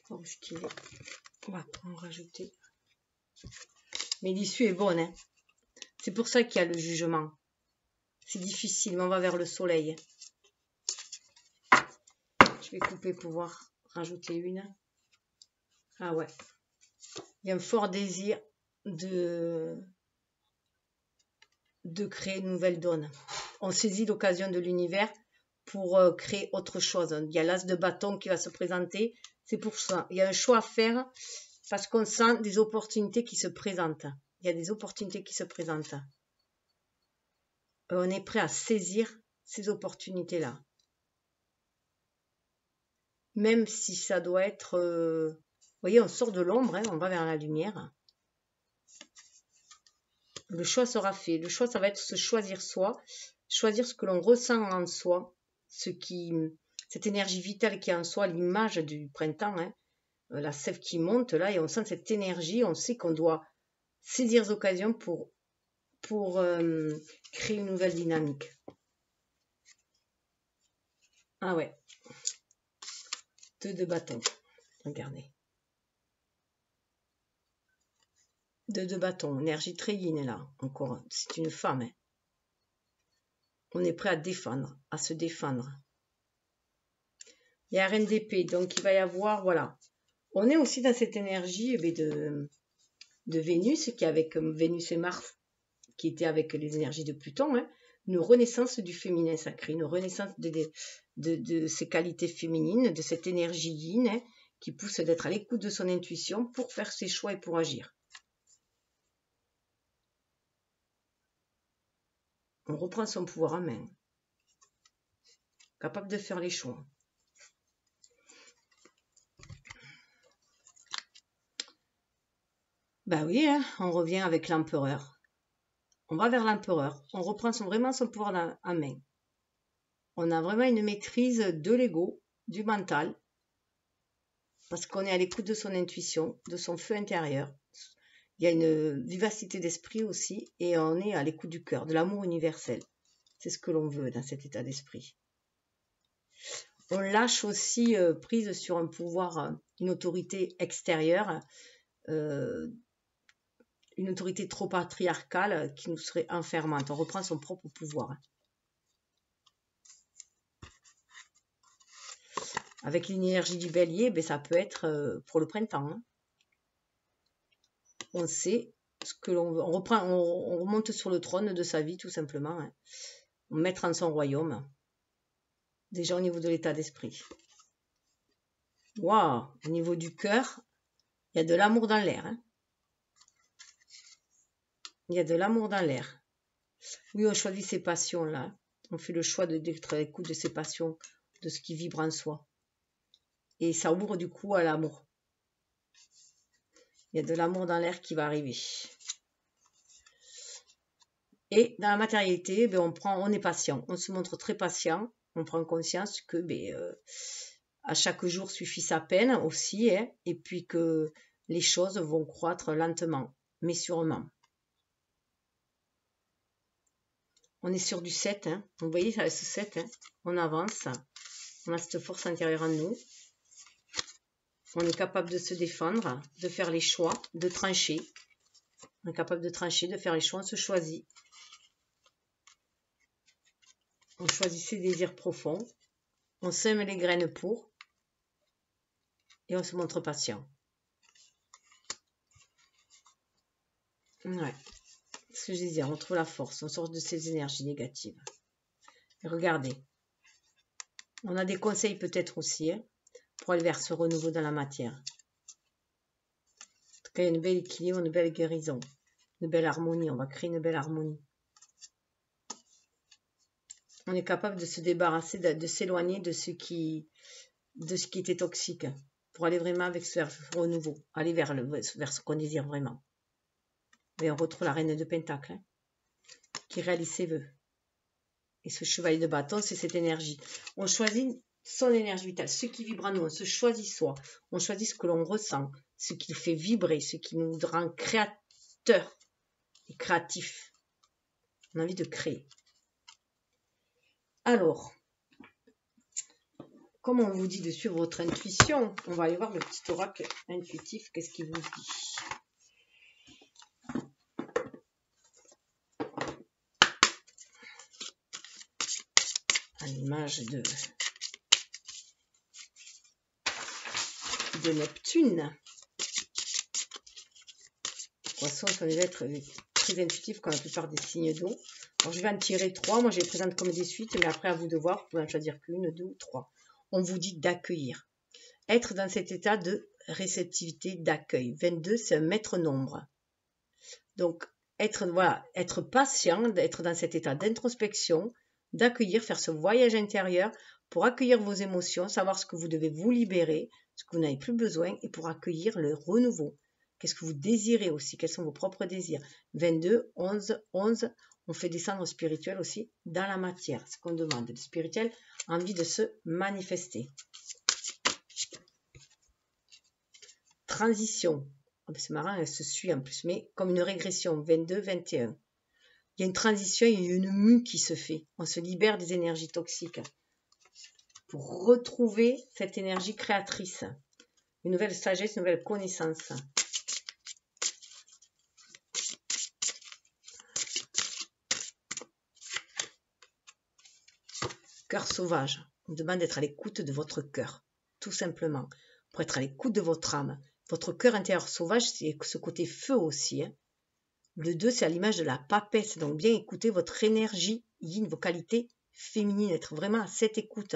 Où est-ce qu'il est ? On va en rajouter. Mais l'issue est bonne. Hein. C'est pour ça qu'il y a le jugement. C'est difficile, mais on va vers le soleil. Je vais couper pour pouvoir rajouter une. Ah ouais. Il y a un fort désir de créer une nouvelle donne. On saisit l'occasion de l'univers pour créer autre chose. Il y a l'as de bâton qui va se présenter. C'est pour ça. Il y a un choix à faire parce qu'on sent des opportunités qui se présentent. Il y a des opportunités qui se présentent. On est prêt à saisir ces opportunités-là. Même si ça doit être... vous voyez, on sort de l'ombre, hein, on va vers la lumière. Le choix sera fait. Le choix, ça va être se choisir soi, choisir ce que l'on ressent en soi, cette énergie vitale qui est en soi, l'image du printemps, hein, la sève qui monte là, et on sent cette énergie, on sait qu'on doit saisir les occasions pour créer une nouvelle dynamique. Ah ouais. 2 de bâton. Regardez. 2 de bâton. Énergie très yin là. Encore. C'est une femme. Hein. On est prêt à défendre, à se défendre. Il y a reine d'épée. Donc il va y avoir, voilà. On est aussi dans cette énergie de Vénus, qui est avec Vénus et Mars, qui était avec les énergies de Pluton, hein, une renaissance du féminin sacré, une renaissance de ses qualités féminines, de cette énergie yin, hein, qui pousse d'être à l'écoute de son intuition pour faire ses choix et pour agir. On reprend son pouvoir en main, capable de faire les choix. Ben oui, hein, on revient avec l'empereur. On va vers l'empereur. On reprend vraiment son pouvoir en main. On a vraiment une maîtrise de l'ego, du mental, parce qu'on est à l'écoute de son intuition, de son feu intérieur. Il y a une vivacité d'esprit aussi, et on est à l'écoute du cœur, de l'amour universel. C'est ce que l'on veut dans cet état d'esprit. On lâche aussi prise sur un pouvoir, une autorité extérieure, une autorité trop patriarcale qui nous serait enfermante. On reprend son propre pouvoir. Avec l'énergie du bélier, ben, ça peut être pour le printemps. Hein. On sait ce que l'on veut. On remonte sur le trône de sa vie, tout simplement. Hein. On mettre en son royaume. Déjà au niveau de l'état d'esprit. Waouh! Au niveau du cœur, il y a de l'amour dans l'air. Hein. Il y a de l'amour dans l'air. Oui, on choisit ses passions là. On fait le choix d'être à l'écoute de ses passions, de ce qui vibre en soi. Et ça ouvre du coup à l'amour. Il y a de l'amour dans l'air qui va arriver. Et dans la matérialité, ben, on est patient. On se montre très patient. On prend conscience que à chaque jour suffit sa peine aussi. Hein, et puis que les choses vont croître lentement, mais sûrement. On est sur du 7. Hein. Vous voyez, avec ce 7, hein, on avance. On a cette force intérieure en nous. On est capable de se défendre, de faire les choix, de trancher. On est capable de trancher, de faire les choix, on se choisit. On choisit ses désirs profonds. On sème les graines pour. Et on se montre patient. Ouais. Ce que je disais, on retrouve la force. On sort de ces énergies négatives. Et regardez. On a des conseils peut-être aussi. Hein. pour aller vers ce renouveau dans la matière. En tout cas, il y a une belle équilibre, une belle guérison, une belle harmonie. On va créer une belle harmonie. On est capable de se débarrasser, de s'éloigner de ce qui était toxique pour aller vraiment avec ce renouveau, aller vers ce qu'on désire vraiment. Et on retrouve la reine de Pentacle qui réalise ses vœux. Et ce chevalier de bâton, c'est cette énergie. On choisit son énergie vitale, ce qui vibre en nous, on se choisit soi, on choisit ce que l'on ressent, ce qui fait vibrer, ce qui nous rend créateurs et créatifs. On a envie de créer. Alors, comme on vous dit de suivre votre intuition, on va aller voir le petit oracle intuitif, qu'est-ce qu'il vous dit. À l'image de Neptune. Poisson sont des êtres très intuitifs comme la plupart des signes d'eau. Alors, je vais en tirer 3. Moi, je les présente comme des suites, mais après, à vous de voir. Vous pouvez en choisir qu'une, 2 ou 3. On vous dit d'accueillir. Être dans cet état de réceptivité, d'accueil. 22, c'est un maître nombre. Donc, être patient, d'être dans cet état d'introspection, d'accueillir, faire ce voyage intérieur pour accueillir vos émotions, savoir ce que vous devez vous libérer, ce que vous n'avez plus besoin, et pour accueillir le renouveau. Qu'est-ce que vous désirez aussi? Quels sont vos propres désirs? 22, 11, 11, on fait descendre le spirituel aussi dans la matière. Ce qu'on demande, le spirituel a envie de se manifester. Transition. C'est marrant, elle se suit en plus, mais comme une régression. 22, 21. Il y a une transition, il y a une mue qui se fait. On se libère des énergies toxiques pour retrouver cette énergie créatrice. Une nouvelle sagesse, une nouvelle connaissance. Cœur sauvage. On demande d'être à l'écoute de votre cœur, tout simplement. Pour être à l'écoute de votre âme. Votre cœur intérieur sauvage, c'est ce côté feu aussi. Hein. Le 2, c'est à l'image de la papesse. Donc, bien écouter votre énergie yin, vos qualités féminines. Être vraiment à cette écoute.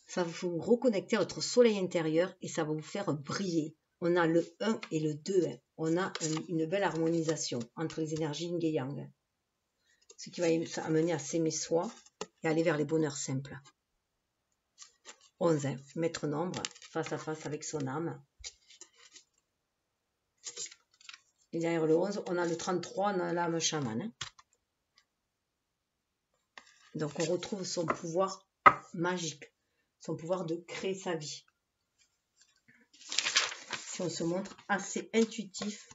Ça va vous reconnecter à votre soleil intérieur et ça va vous faire briller. On a le 1 et le 2. Hein. On a une belle harmonisation entre les énergies yin et yang. Hein. Ce qui va amener à s'aimer soi et aller vers les bonheurs simples. 11, hein. Maître nombre, face à face avec son âme. Et derrière le 11, on a le 33, on a l'âme chamane. Hein. Donc on retrouve son pouvoir magique, son pouvoir de créer sa vie. Si on se montre assez intuitif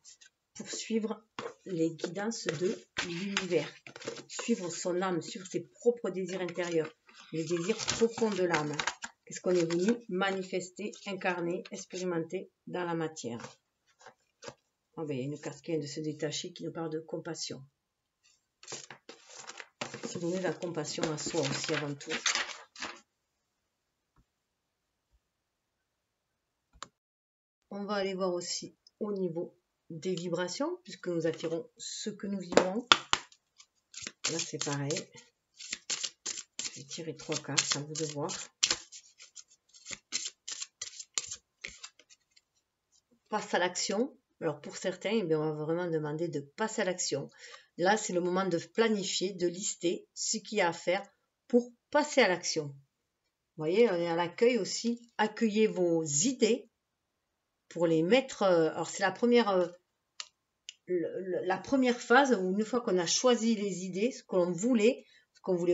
pour suivre les guidances de l'univers, suivre son âme, suivre ses propres désirs intérieurs, les désirs profonds de l'âme. Qu'est-ce qu'on est venu manifester, incarner, expérimenter dans la matière. Oh ben, il y a une carte qui vient de se détacher qui nous parle de compassion. Se donner la compassion à soi aussi avant tout. On va aller voir aussi au niveau des vibrations, puisque nous attirons ce que nous vibrons. Là, c'est pareil. Je vais tirer 3 cartes, à vous de voir. Passe à l'action. Alors, pour certains, eh bien, on va vraiment demander de passer à l'action. Là, c'est le moment de planifier, de lister ce qu'il y a à faire pour passer à l'action. Vous voyez, on est à l'accueil aussi. Accueillez vos idées pour les mettre. Alors, c'est la première phase où une fois qu'on a choisi les idées, ce qu'on voulait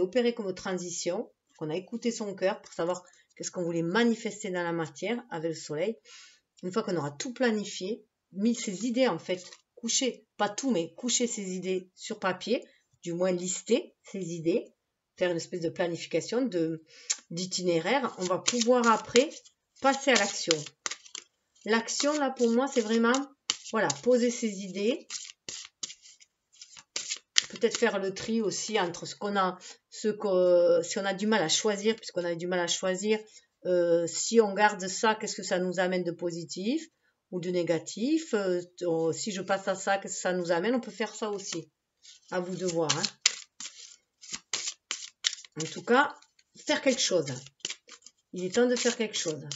opérer comme transition, qu'on a écouté son cœur pour savoir qu'est-ce qu'on voulait manifester dans la matière avec le soleil. Une fois qu'on aura tout planifié, mis ces idées en fait, coucher, pas tout, mais coucher ces idées sur papier, du moins lister ces idées, faire une espèce de planification d'itinéraire, on va pouvoir après passer à l'action. L'action, là, pour moi, c'est vraiment, voilà, poser ses idées, peut-être faire le tri aussi entre si on a du mal à choisir, puisqu'on a du mal à choisir, si on garde ça, qu'est-ce que ça nous amène de positif ou de négatif, si je passe à ça, qu'est-ce que ça nous amène, on peut faire ça aussi, à vous de voir. Hein. En tout cas, faire quelque chose. Il est temps de faire quelque chose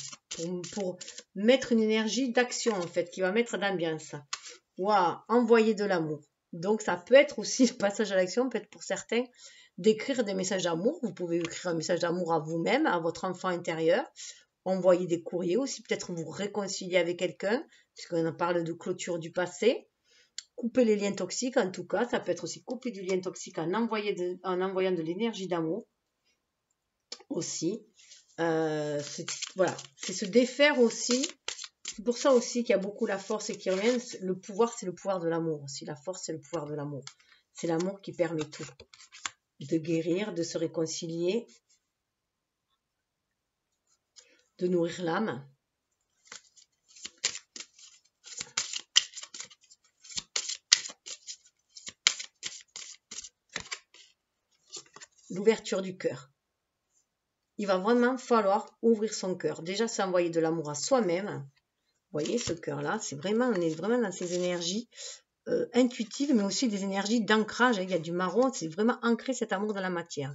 pour mettre une énergie d'action, en fait, qui va mettre d'ambiance. Ou à envoyer de l'amour. Donc, ça peut être aussi, le passage à l'action, peut être pour certains, d'écrire des messages d'amour. Vous pouvez écrire un message d'amour à vous-même, à votre enfant intérieur. Envoyer des courriers aussi, peut-être vous réconcilier avec quelqu'un, puisqu'on en parle de clôture du passé. Couper les liens toxiques, en tout cas, ça peut être aussi couper du lien toxique en envoyant de l'énergie d'amour aussi. Voilà, c'est se défaire aussi. C'est pour ça aussi qu'il y a beaucoup la force et qui revient. Le pouvoir, c'est le pouvoir de l'amour aussi. La force, c'est le pouvoir de l'amour. C'est l'amour qui permet tout. De guérir, de se réconcilier, de nourrir l'âme. L'ouverture du cœur. Il va vraiment falloir ouvrir son cœur. Déjà, c'est envoyer de l'amour à soi-même. Vous voyez, ce cœur-là, c'est vraiment, on est vraiment dans ces énergies intuitives, mais aussi des énergies d'ancrage. Il y a du marron, c'est vraiment ancrer cet amour dans la matière.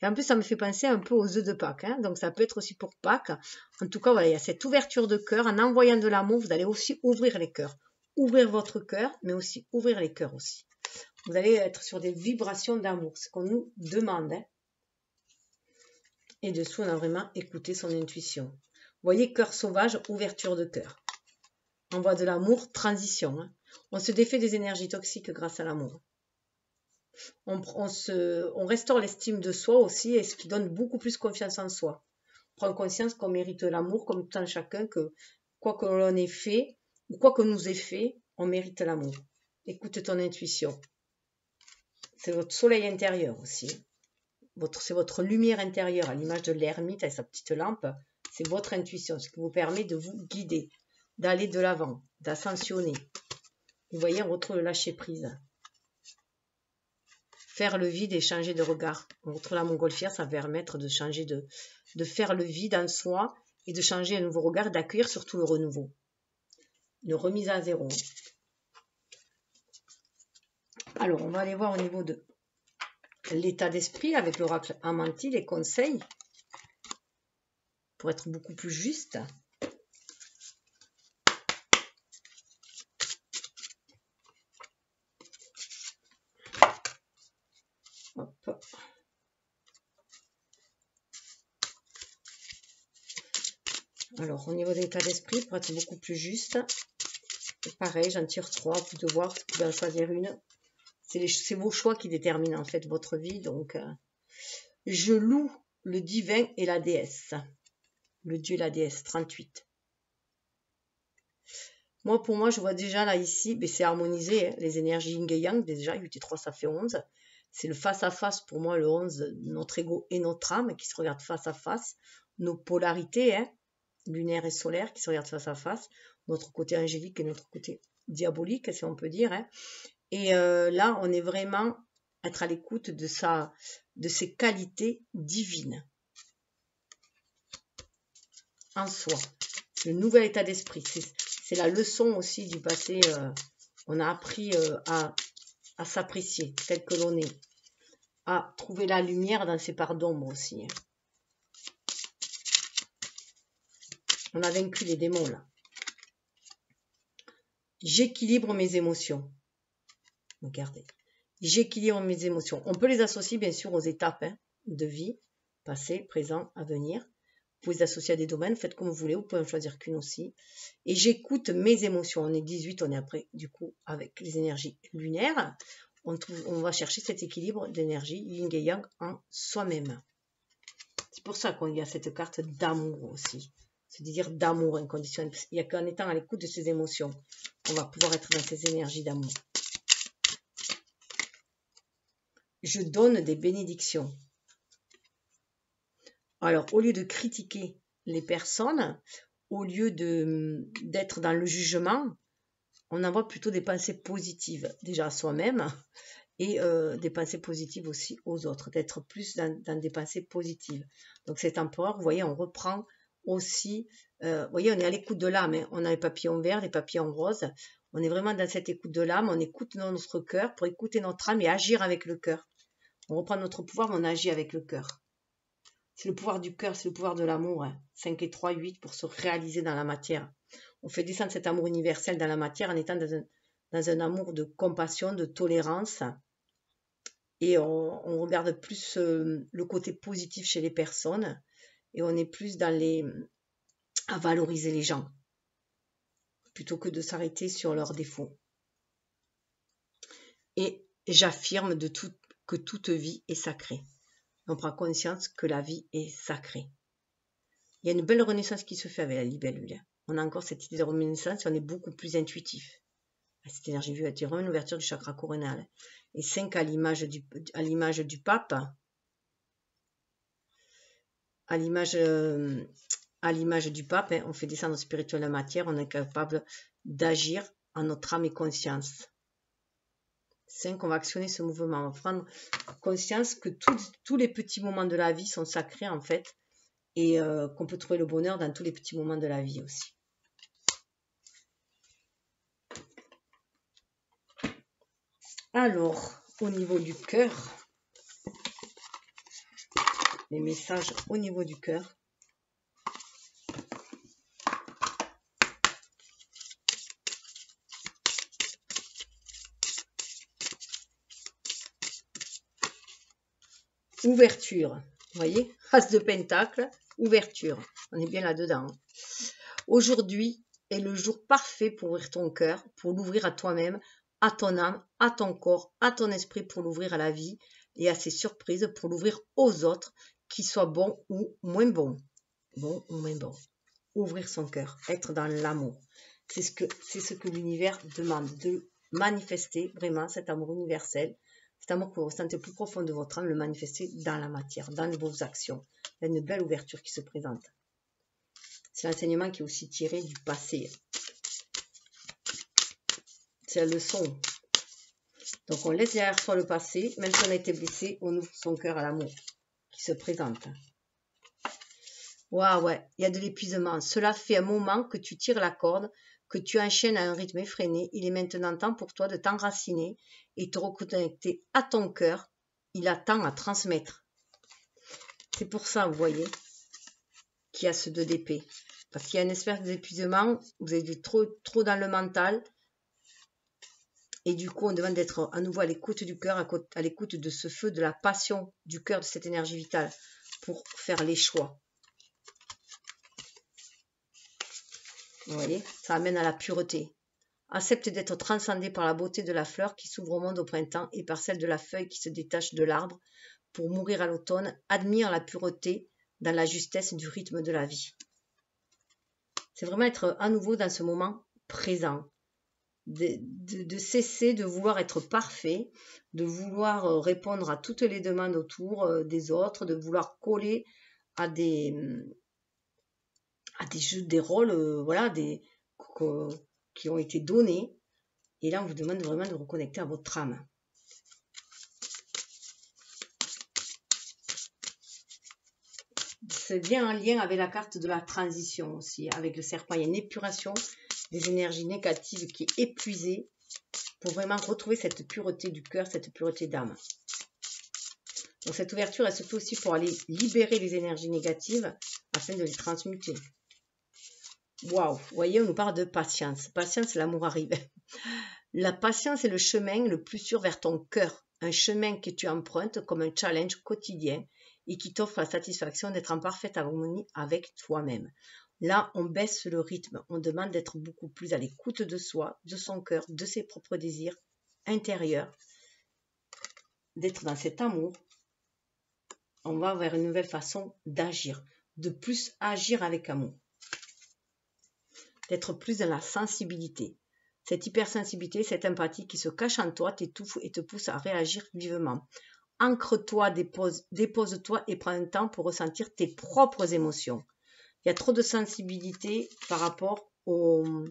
Et en plus, ça me fait penser un peu aux œufs de Pâques. Hein. Donc, ça peut être aussi pour Pâques. En tout cas, voilà, il y a cette ouverture de cœur. En envoyant de l'amour, vous allez aussi ouvrir les cœurs. Ouvrir votre cœur, mais aussi ouvrir les cœurs aussi. Vous allez être sur des vibrations d'amour, ce qu'on nous demande. Hein. Et dessous, on a vraiment écouté son intuition. Vous voyez, cœur sauvage, ouverture de cœur. Envoi de l'amour, transition. Hein. On se défait des énergies toxiques grâce à l'amour. On restaure l'estime de soi aussi, et ce qui donne beaucoup plus confiance en soi. On prend conscience qu'on mérite l'amour, comme tout un chacun, que quoi que l'on ait fait, ou quoi que nous ait fait, on mérite l'amour. Écoute ton intuition. C'est votre soleil intérieur aussi. C'est votre lumière intérieure, à l'image de l'ermite avec sa petite lampe. C'est votre intuition, ce qui vous permet de vous guider, d'aller de l'avant, d'ascensionner. Vous voyez, on retrouve le lâcher prise. Faire le vide et changer de regard. On retrouve la montgolfière, ça va permettre de changer de faire le vide en soi et de changer un nouveau regard, d'accueillir surtout le renouveau. Une remise à zéro. Alors, on va aller voir au niveau de l'état d'esprit avec l'oracle Amanti, les conseils pour être beaucoup plus juste. Hop. Alors, au niveau de l'état d'esprit, pour être beaucoup plus juste, pareil, j'en tire 3, vous devoir, vous pouvez en choisir une. C'est vos choix qui déterminent en fait votre vie. Donc, je loue le divin et la déesse. Le dieu et la déesse, 38. Pour moi, je vois déjà là, ici, c'est harmonisé, hein, les énergies yin et yang, déjà, 8 et 3, ça fait 11. C'est le face-à-face, pour moi, le 11, notre ego et notre âme qui se regardent face à face. Nos polarités, hein, lunaire et solaire, qui se regardent face à face. Notre côté angélique et notre côté diabolique, si on peut dire. Hein. Et là, on est vraiment être à l'écoute de ses qualités divines en soi. Le nouvel état d'esprit, c'est la leçon aussi du passé. On a appris à s'apprécier tel que l'on est, à trouver la lumière dans ses parts d'ombre aussi. On a vaincu les démons là. J'équilibre mes émotions. Regardez. J'équilibre mes émotions. On peut les associer bien sûr aux étapes de vie, passé, présent, à venir. Vous pouvez les associer à des domaines, faites comme vous voulez, vous pouvez en choisir qu'une aussi. Et j'écoute mes émotions. On est 18, on est après, du coup, avec les énergies lunaires. On va chercher cet équilibre d'énergie yin et yang en soi-même. C'est pour ça qu'il y a cette carte d'amour aussi. C'est-à-dire d'amour inconditionnel. Il n'y a qu'en étant à l'écoute de ses émotions qu'on va pouvoir être dans ces énergies d'amour. Je donne des bénédictions. Alors, au lieu de critiquer les personnes, au lieu d'être dans le jugement, on envoie plutôt des pensées positives, déjà à soi-même, et des pensées positives aussi aux autres, d'être plus dans des pensées positives. Donc, cet empereur, vous voyez, on reprend aussi, vous voyez, on est à l'écoute de l'âme, hein. On a les papillons verts, les papillons roses, on est vraiment dans cette écoute de l'âme, on écoute notre cœur pour écouter notre âme et agir avec le cœur. On reprend notre pouvoir, mais on agit avec le cœur. C'est le pouvoir du cœur, c'est le pouvoir de l'amour. 5 et 3, 8 pour se réaliser dans la matière. On fait descendre cet amour universel dans la matière en étant dans un amour de compassion, de tolérance. Et on regarde plus le côté positif chez les personnes. Et on est plus à valoriser les gens. Plutôt que de s'arrêter sur leurs défauts. Et j'affirme que toute vie est sacrée. On prend conscience que la vie est sacrée. Il y a une belle renaissance qui se fait avec la libellule. On a encore cette idée de renaissance et on est beaucoup plus intuitif. Cette énergie vue attire une ouverture du chakra coronal. Et 5 à l'image du pape. À l'image du pape, on fait descendre spirituel la matière, on est capable d'agir en notre âme et conscience. 5, on va actionner ce mouvement. On va prendre conscience que tous les petits moments de la vie sont sacrés en fait et qu'on peut trouver le bonheur dans tous les petits moments de la vie aussi. Alors, au niveau du cœur, les messages au niveau du cœur. Ouverture, vous voyez, As de Pentacle, ouverture, on est bien là-dedans. Aujourd'hui est le jour parfait pour ouvrir ton cœur, pour l'ouvrir à toi-même, à ton âme, à ton corps, à ton esprit, pour l'ouvrir à la vie et à ses surprises, pour l'ouvrir aux autres, qu'ils soient bons ou moins bons. Bon ou moins bon. Ouvrir son cœur, être dans l'amour. C'est ce que l'univers demande, de manifester vraiment cet amour universel. Cet amour que vous ressentez au plus profond de votre âme, le manifester dans la matière, dans vos actions. Il y a une belle ouverture qui se présente. C'est l'enseignement qui est aussi tiré du passé. C'est la leçon. Donc on laisse derrière soi le passé, même si on a été blessé, on ouvre son cœur à l'amour qui se présente. Waouh, ouais, il y a de l'épuisement. Cela fait un moment que tu tires la corde, que tu enchaînes à un rythme effréné. Il est maintenant temps pour toi de t'enraciner et te reconnecter à ton cœur. Il a tant à transmettre. C'est pour ça, vous voyez, qu'il y a ce 2 d'épée. Parce qu'il y a une espèce d'épuisement, vous êtes trop dans le mental. Et du coup, on demande d'être à nouveau à l'écoute du cœur, à l'écoute de ce feu, de la passion du cœur, de cette énergie vitale pour faire les choix. Vous voyez, ça amène à la pureté. Accepte d'être transcendé par la beauté de la fleur qui s'ouvre au monde au printemps et par celle de la feuille qui se détache de l'arbre pour mourir à l'automne. Admire la pureté dans la justesse du rythme de la vie. C'est vraiment être à nouveau dans ce moment présent. De cesser de vouloir être parfait, de vouloir répondre à toutes les demandes autour des autres, de vouloir coller à des jeux, des rôles, voilà, qui ont été donnés. Et là, on vous demande vraiment de reconnecter à votre âme. C'est bien en lien avec la carte de la transition aussi, avec le serpent. Il y a une épuration des énergies négatives qui est épuisée pour vraiment retrouver cette pureté du cœur, cette pureté d'âme. Donc cette ouverture est surtout aussi pour aller libérer les énergies négatives afin de les transmuter. Waouh, vous voyez, on nous parle de patience. Patience, l'amour arrive. La patience est le chemin le plus sûr vers ton cœur. Un chemin que tu empruntes comme un challenge quotidien et qui t'offre la satisfaction d'être en parfaite harmonie avec toi-même. Là, on baisse le rythme. On demande d'être beaucoup plus à l'écoute de soi, de son cœur, de ses propres désirs intérieurs. D'être dans cet amour. On va vers une nouvelle façon d'agir. De plus agir avec amour. D'être plus dans la sensibilité. Cette hypersensibilité, cette empathie qui se cache en toi, t'étouffe et te pousse à réagir vivement. Ancre-toi, dépose-toi et prends un temps pour ressentir tes propres émotions. Il y a trop de sensibilité par rapport aux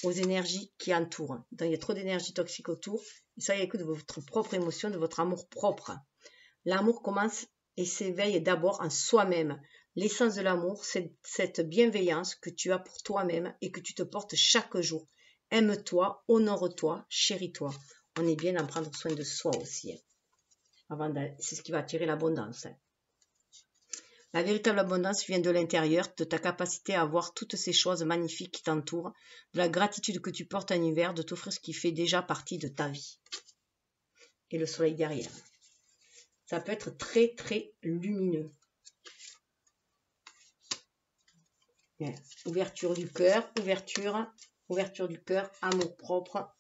énergies qui entourent. Donc, il y a trop d'énergie toxique autour. Et ça, il y a que de votre propre émotion, de votre amour propre. L'amour commence et s'éveille d'abord en soi-même. L'essence de l'amour, c'est cette bienveillance que tu as pour toi-même et que tu te portes chaque jour. Aime-toi, honore-toi, chéris-toi. On est bien d'en prendre soin de soi aussi. C'est ce qui va attirer l'abondance. Hein. La véritable abondance vient de l'intérieur, de ta capacité à voir toutes ces choses magnifiques qui t'entourent, de la gratitude que tu portes à l'univers, de t'offrir ce qui fait déjà partie de ta vie. Et le soleil derrière. Ça peut être très, très lumineux. Bien. Ouverture du cœur, ouverture du cœur, amour propre.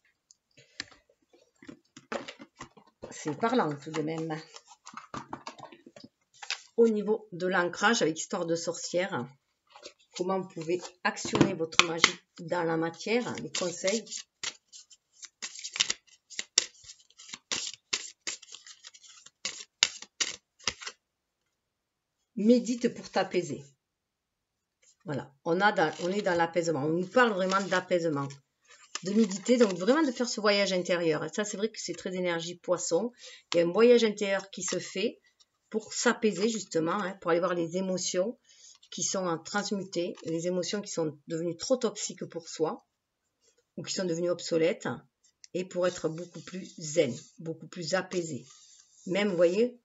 C'est parlant tout de même. Au niveau de l'ancrage avec Histoire de sorcière, comment vous pouvez actionner votre magie dans la matière, les conseils. Médite pour t'apaiser. Voilà, on est dans l'apaisement. On nous parle vraiment d'apaisement. De méditer, donc vraiment de faire ce voyage intérieur. Et ça, c'est vrai que c'est très énergie poisson. Il y a un voyage intérieur qui se fait pour s'apaiser justement, hein, pour aller voir les émotions qui sont transmutées, les émotions qui sont devenues trop toxiques pour soi ou qui sont devenues obsolètes, et pour être beaucoup plus zen, beaucoup plus apaisé. Même, vous voyez,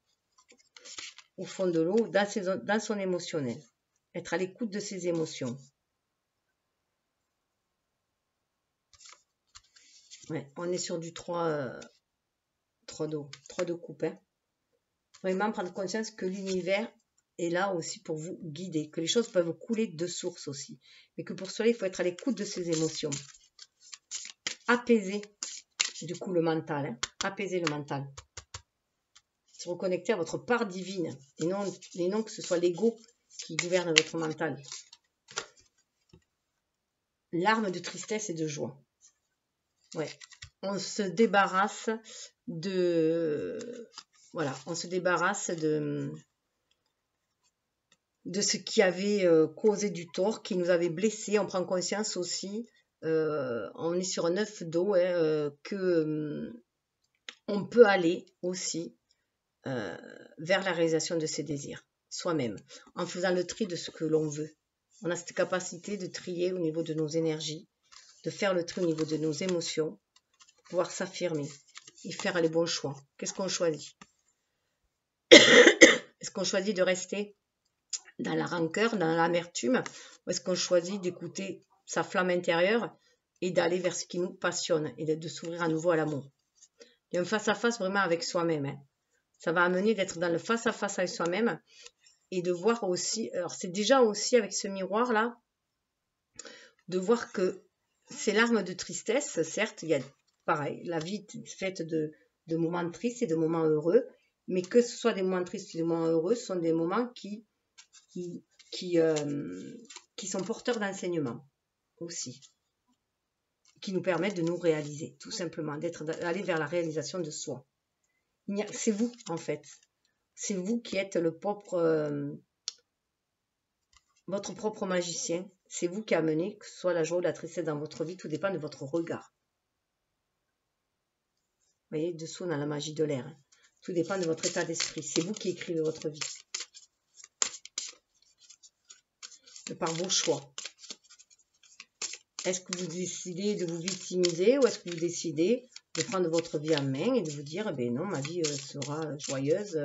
au fond de l'eau, dans son émotionnel. Être à l'écoute de ses émotions. Ouais, on est sur du 3 de coupe. Hein. Vraiment prendre conscience que l'univers est là aussi pour vous guider, que les choses peuvent couler de source aussi. Mais que pour cela, il faut être à l'écoute de ses émotions. Apaiser, du coup, le mental. Hein. Apaiser le mental. Se reconnecter à votre part divine. Et non que ce soit l'ego qui gouverne votre mental. Larmes de tristesse et de joie. Ouais. On se débarrasse de... Voilà, on se débarrasse de ce qui avait causé du tort, qui nous avait blessés. On prend conscience aussi, on est sur un œuf d'eau, hein, que on peut aller aussi vers la réalisation de ses désirs, soi-même, en faisant le tri de ce que l'on veut. On a cette capacité de trier au niveau de nos énergies, de faire le tri au niveau de nos émotions, pouvoir s'affirmer et faire les bons choix. Qu'est-ce qu'on choisit? Est-ce qu'on choisit de rester dans la rancœur, dans l'amertume, ou est-ce qu'on choisit d'écouter sa flamme intérieure et d'aller vers ce qui nous passionne et de s'ouvrir à nouveau à l'amour? Il y a un face-à-face vraiment avec soi-même. Hein. Ça va amener d'être dans le face-à-face avec soi-même et de voir aussi, alors c'est déjà aussi avec ce miroir-là, de voir que ces larmes de tristesse, certes, il y a pareil, la vie est faite de moments tristes et de moments heureux, mais que ce soit des moments tristes ou des moments heureux, ce sont des moments qui sont porteurs d'enseignement aussi, qui nous permettent de nous réaliser, tout simplement, d'aller vers la réalisation de soi. C'est vous, en fait. C'est vous qui êtes votre propre magicien. C'est vous qui amenez, que ce soit la joie ou la tristesse dans votre vie, tout dépend de votre regard. Vous voyez, dessous, on a la magie de l'air. Hein. Tout dépend de votre état d'esprit. C'est vous qui écrivez votre vie. Par vos choix. Est-ce que vous décidez de vous victimiser ou est-ce que vous décidez de prendre votre vie en main et de vous dire, ben non, ma vie sera joyeuse.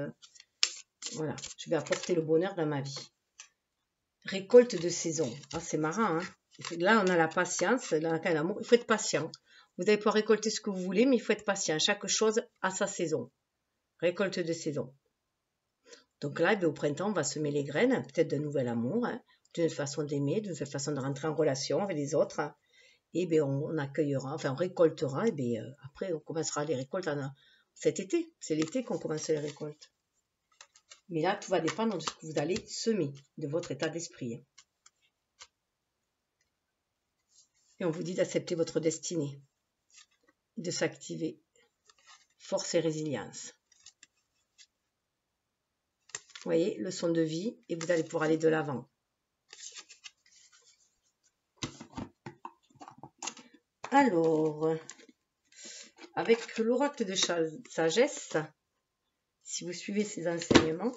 Voilà, je vais apporter le bonheur dans ma vie. Récolte de saison. Ah, c'est marrant, hein. Là, on a la patience, dans l'amour. Il faut être patient. Vous allez pouvoir récolter ce que vous voulez, mais il faut être patient. Chaque chose a sa saison. Récolte de saison. Donc là, au printemps, on va semer les graines, peut-être d'un nouvel amour, hein, d'une façon d'aimer, d'une façon de rentrer en relation avec les autres. Hein, et bien, on accueillera, enfin, on récoltera. Et bien, après, on commencera les récoltes cet été. C'est l'été qu'on commence les récoltes. Mais là, tout va dépendre de ce que vous allez semer, de votre état d'esprit. Et on vous dit d'accepter votre destinée, de s'activer. Force et résilience. Vous voyez, leçon de vie, et vous allez pouvoir aller de l'avant. Alors, avec l'oracle de sagesse, si vous suivez ces enseignements,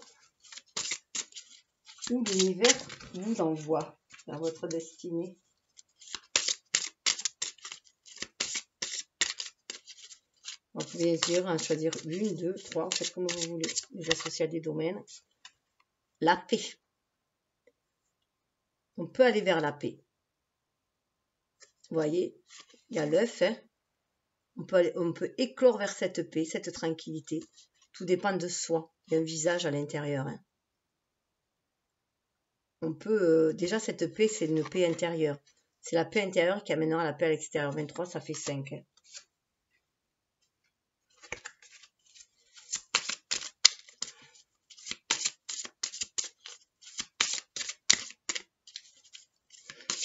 où l'univers vous envoie vers votre destinée. Vous pouvez bien sûr en choisir une, deux, trois, faites comme vous voulez. Les associer à des domaines. La paix. On peut aller vers la paix. Vous voyez, il y a l'œuf. Hein. On peut éclore vers cette paix, cette tranquillité. Tout dépend de soi. Il y a un visage à l'intérieur. Hein. On peut, déjà cette paix, c'est une paix intérieure. C'est la paix intérieure qui amènera la paix à l'extérieur. 23, ça fait 5. Hein.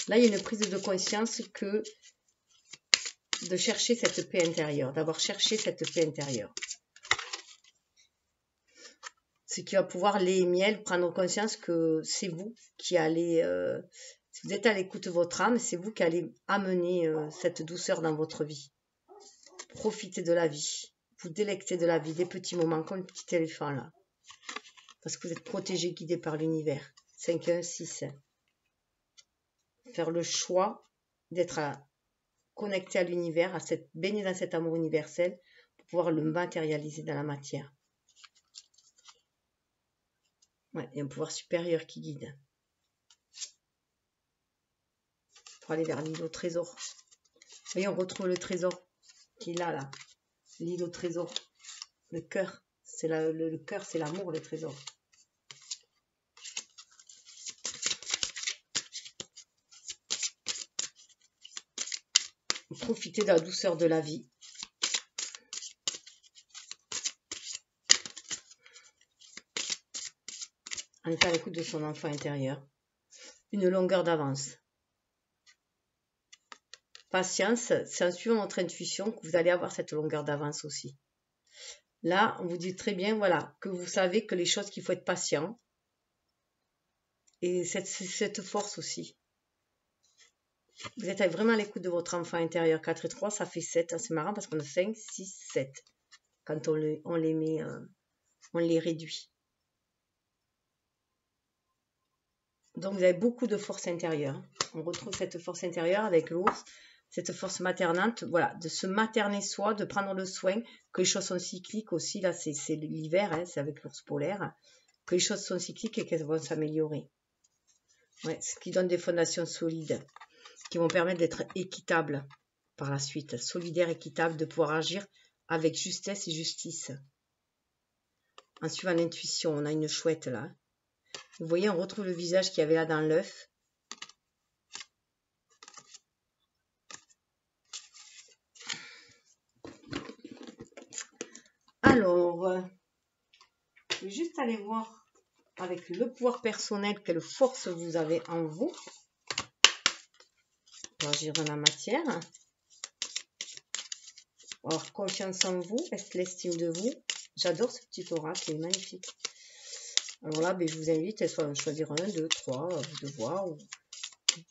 Là, il y a une prise de conscience que de chercher cette paix intérieure, d'avoir cherché cette paix intérieure. Ce qui va pouvoir, lait et miel, prendre conscience que c'est vous qui allez, si vous êtes à l'écoute de votre âme, c'est vous qui allez amener cette douceur dans votre vie. Profitez de la vie, vous délectez de la vie, des petits moments, comme le petit éléphant là. Parce que vous êtes protégé, guidé par l'univers. 5, 1, 6. Faire le choix d'être connecté à l'univers, baigner dans cet amour universel pour pouvoir le matérialiser dans la matière. Ouais, il y a un pouvoir supérieur qui guide. Pour aller vers l'île au trésor. Vous voyez, on retrouve le trésor qui est là. L'île au trésor. Le cœur. Le cœur, c'est l'amour, le trésor. Profitez de la douceur de la vie. En étant à l'écoute de son enfant intérieur. Une longueur d'avance. Patience, c'est en suivant votre intuition que vous allez avoir cette longueur d'avance aussi. Là, on vous dit très bien, voilà, que vous savez que les choses qu'il faut être patient. Et cette force aussi. Vous êtes vraiment à l'écoute de votre enfant intérieur. 4 et 3, ça fait 7. C'est marrant parce qu'on a 5, 6, 7. Quand on les met, on les réduit. Donc, vous avez beaucoup de force intérieure. On retrouve cette force intérieure avec l'ours, cette force maternante, voilà, de se materner soi, de prendre le soin, que les choses sont cycliques aussi. Là, c'est l'hiver, hein, c'est avec l'ours polaire, que les choses sont cycliques et qu'elles vont s'améliorer. Ouais, ce qui donne des fondations solides, qui vont permettre d'être équitables par la suite, solidaire, équitable, de pouvoir agir avec justesse et justice. En suivant l'intuition, on a une chouette là. Vous voyez, on retrouve le visage qu'il y avait là dans l'œuf. Alors, je vais juste aller voir avec le pouvoir personnel quelle force vous avez en vous pour agir dans la matière. Avoir confiance en vous, l'estime de vous. J'adore ce petit oracle, il est magnifique. Alors là, je vous invite à choisir 1, 2, 3, de voir. Vous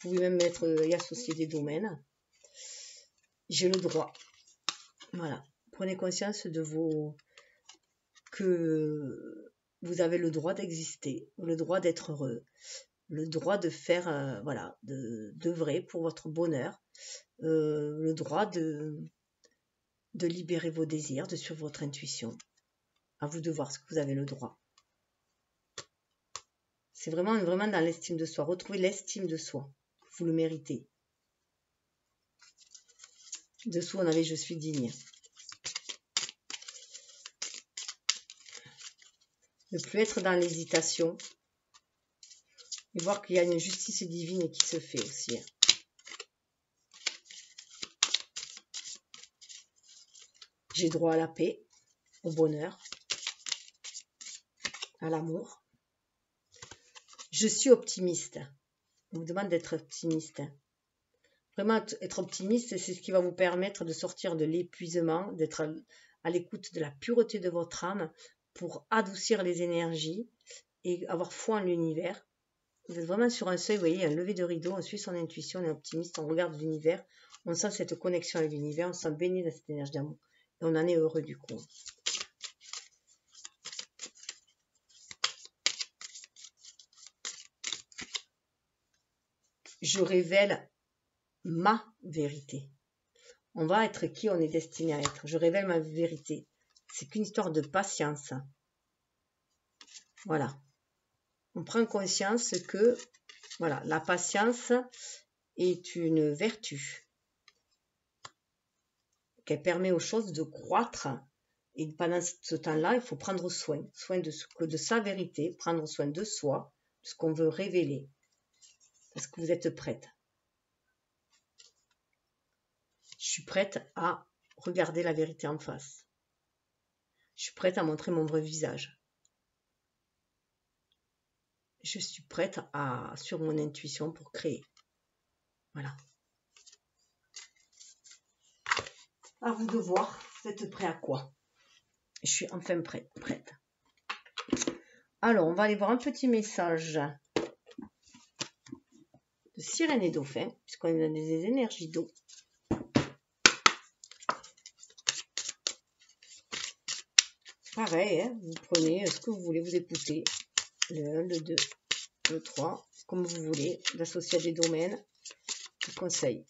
pouvez même mettre et associer des domaines. J'ai le droit. Voilà. Prenez conscience de que vous avez le droit d'exister, le droit d'être heureux, le droit de faire, voilà, d'œuvrer pour votre bonheur, le droit de libérer vos désirs, de suivre votre intuition. À vous de voir ce que vous avez le droit. C'est vraiment dans l'estime de soi. Retrouvez l'estime de soi. Vous le méritez. Dessous, on avait « Je suis digne ». Ne plus être dans l'hésitation. Et voir qu'il y a une justice divine qui se fait aussi. J'ai droit à la paix, au bonheur, à l'amour. Je suis optimiste. On vous demande d'être optimiste. Vraiment, être optimiste, c'est ce qui va vous permettre de sortir de l'épuisement, d'être à l'écoute de la pureté de votre âme pour adoucir les énergies et avoir foi en l'univers. Vous êtes vraiment sur un seuil, vous voyez, un lever de rideau, on suit son intuition, on est optimiste, on regarde l'univers, on sent cette connexion avec l'univers, on se sent baigné dans cette énergie d'amour et on en est heureux du coup. Je révèle ma vérité. On va être qui on est destiné à être. Je révèle ma vérité. C'est qu'une histoire de patience. Voilà. On prend conscience que voilà, la patience est une vertu. Qu'elle permet aux choses de croître. Et pendant ce temps-là, il faut prendre soin de sa vérité, prendre soin de soi, de ce qu'on veut révéler. Est-ce que vous êtes prête? Je suis prête à regarder la vérité en face. Je suis prête à montrer mon vrai visage. Je suis prête à sur mon intuition pour créer. Voilà. À vous de voir, vous êtes prêt à quoi? Je suis enfin prête. Alors, on va aller voir un petit message de Sirène et Dauphin, puisqu'on a des énergies d'eau. Pareil, hein, vous prenez ce que vous voulez, vous écoutez. Le 1, le 2, le 3, comme vous voulez, l'associer à des domaines. Je vous conseille.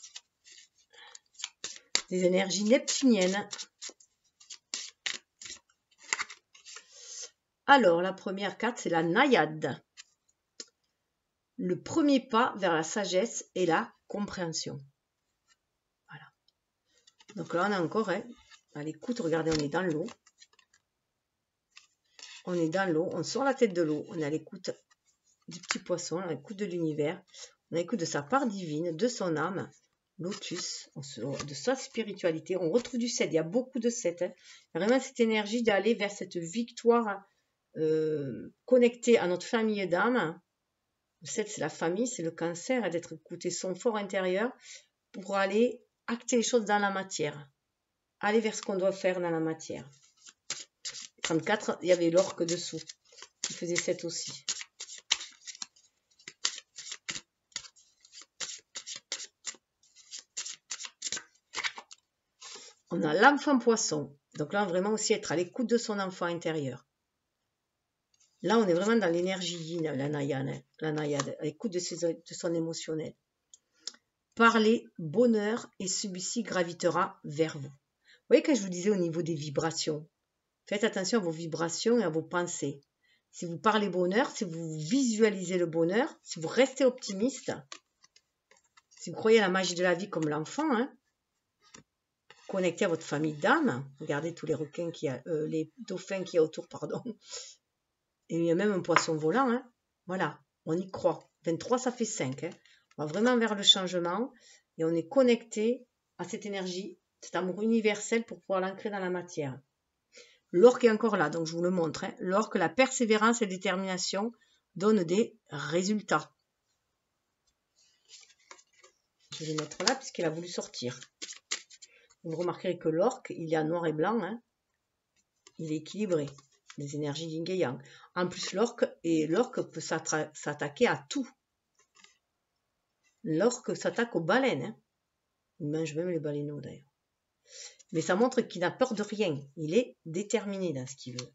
Des énergies neptuniennes. Alors, la première carte, c'est la naïade. Le premier pas vers la sagesse et la compréhension. Voilà. Donc là, on a encore, hein, à l'écoute, regardez, on est dans l'eau. On est dans l'eau, on sort la tête de l'eau, on est à l'écoute du petit poisson, à l'écoute de l'univers, on est à l'écoute de sa part divine, de son âme, lotus, de sa spiritualité. On retrouve du 7, il y a beaucoup de 7. Hein. Vraiment cette énergie d'aller vers cette victoire connectée à notre famille d'âme. Le 7, c'est la famille, c'est le cancer, d'être écouté son fort intérieur pour aller acter les choses dans la matière. Aller vers ce qu'on doit faire dans la matière. 34, il y avait l'orque dessous, qui faisait 7 aussi. On a l'enfant poisson. Donc là, vraiment aussi être à l'écoute de son enfant intérieur. Là, on est vraiment dans l'énergie yin, la naïade, à l'écoute de son émotionnel. Parlez bonheur et celui-ci gravitera vers vous. Vous voyez quand je vous disais au niveau des vibrations, faites attention à vos vibrations et à vos pensées. Si vous parlez bonheur, si vous visualisez le bonheur, si vous restez optimiste, si vous croyez à la magie de la vie comme l'enfant, hein, connecté à votre famille d'âme, regardez tous les requins les dauphins qu'il y a autour, pardon. Et il y a même un poisson volant, hein. Voilà, on y croit. 23, ça fait 5. Hein. On va vraiment vers le changement et on est connecté à cette énergie, cet amour universel pour pouvoir l'ancrer dans la matière. L'orque est encore là, donc je vous le montre. Hein. L'orque, la persévérance et la détermination donnent des résultats. Je vais le mettre là puisqu'il a voulu sortir. Vous remarquerez que l'orque, il est en noir et blanc. Hein. Il est équilibré. Les énergies yin et yang. En plus, l'orque peut s'attaquer à tout. L'orque s'attaque aux baleines. Hein. Il mange même les baleineaux d'ailleurs. Mais ça montre qu'il n'a peur de rien. Il est déterminé dans ce qu'il veut.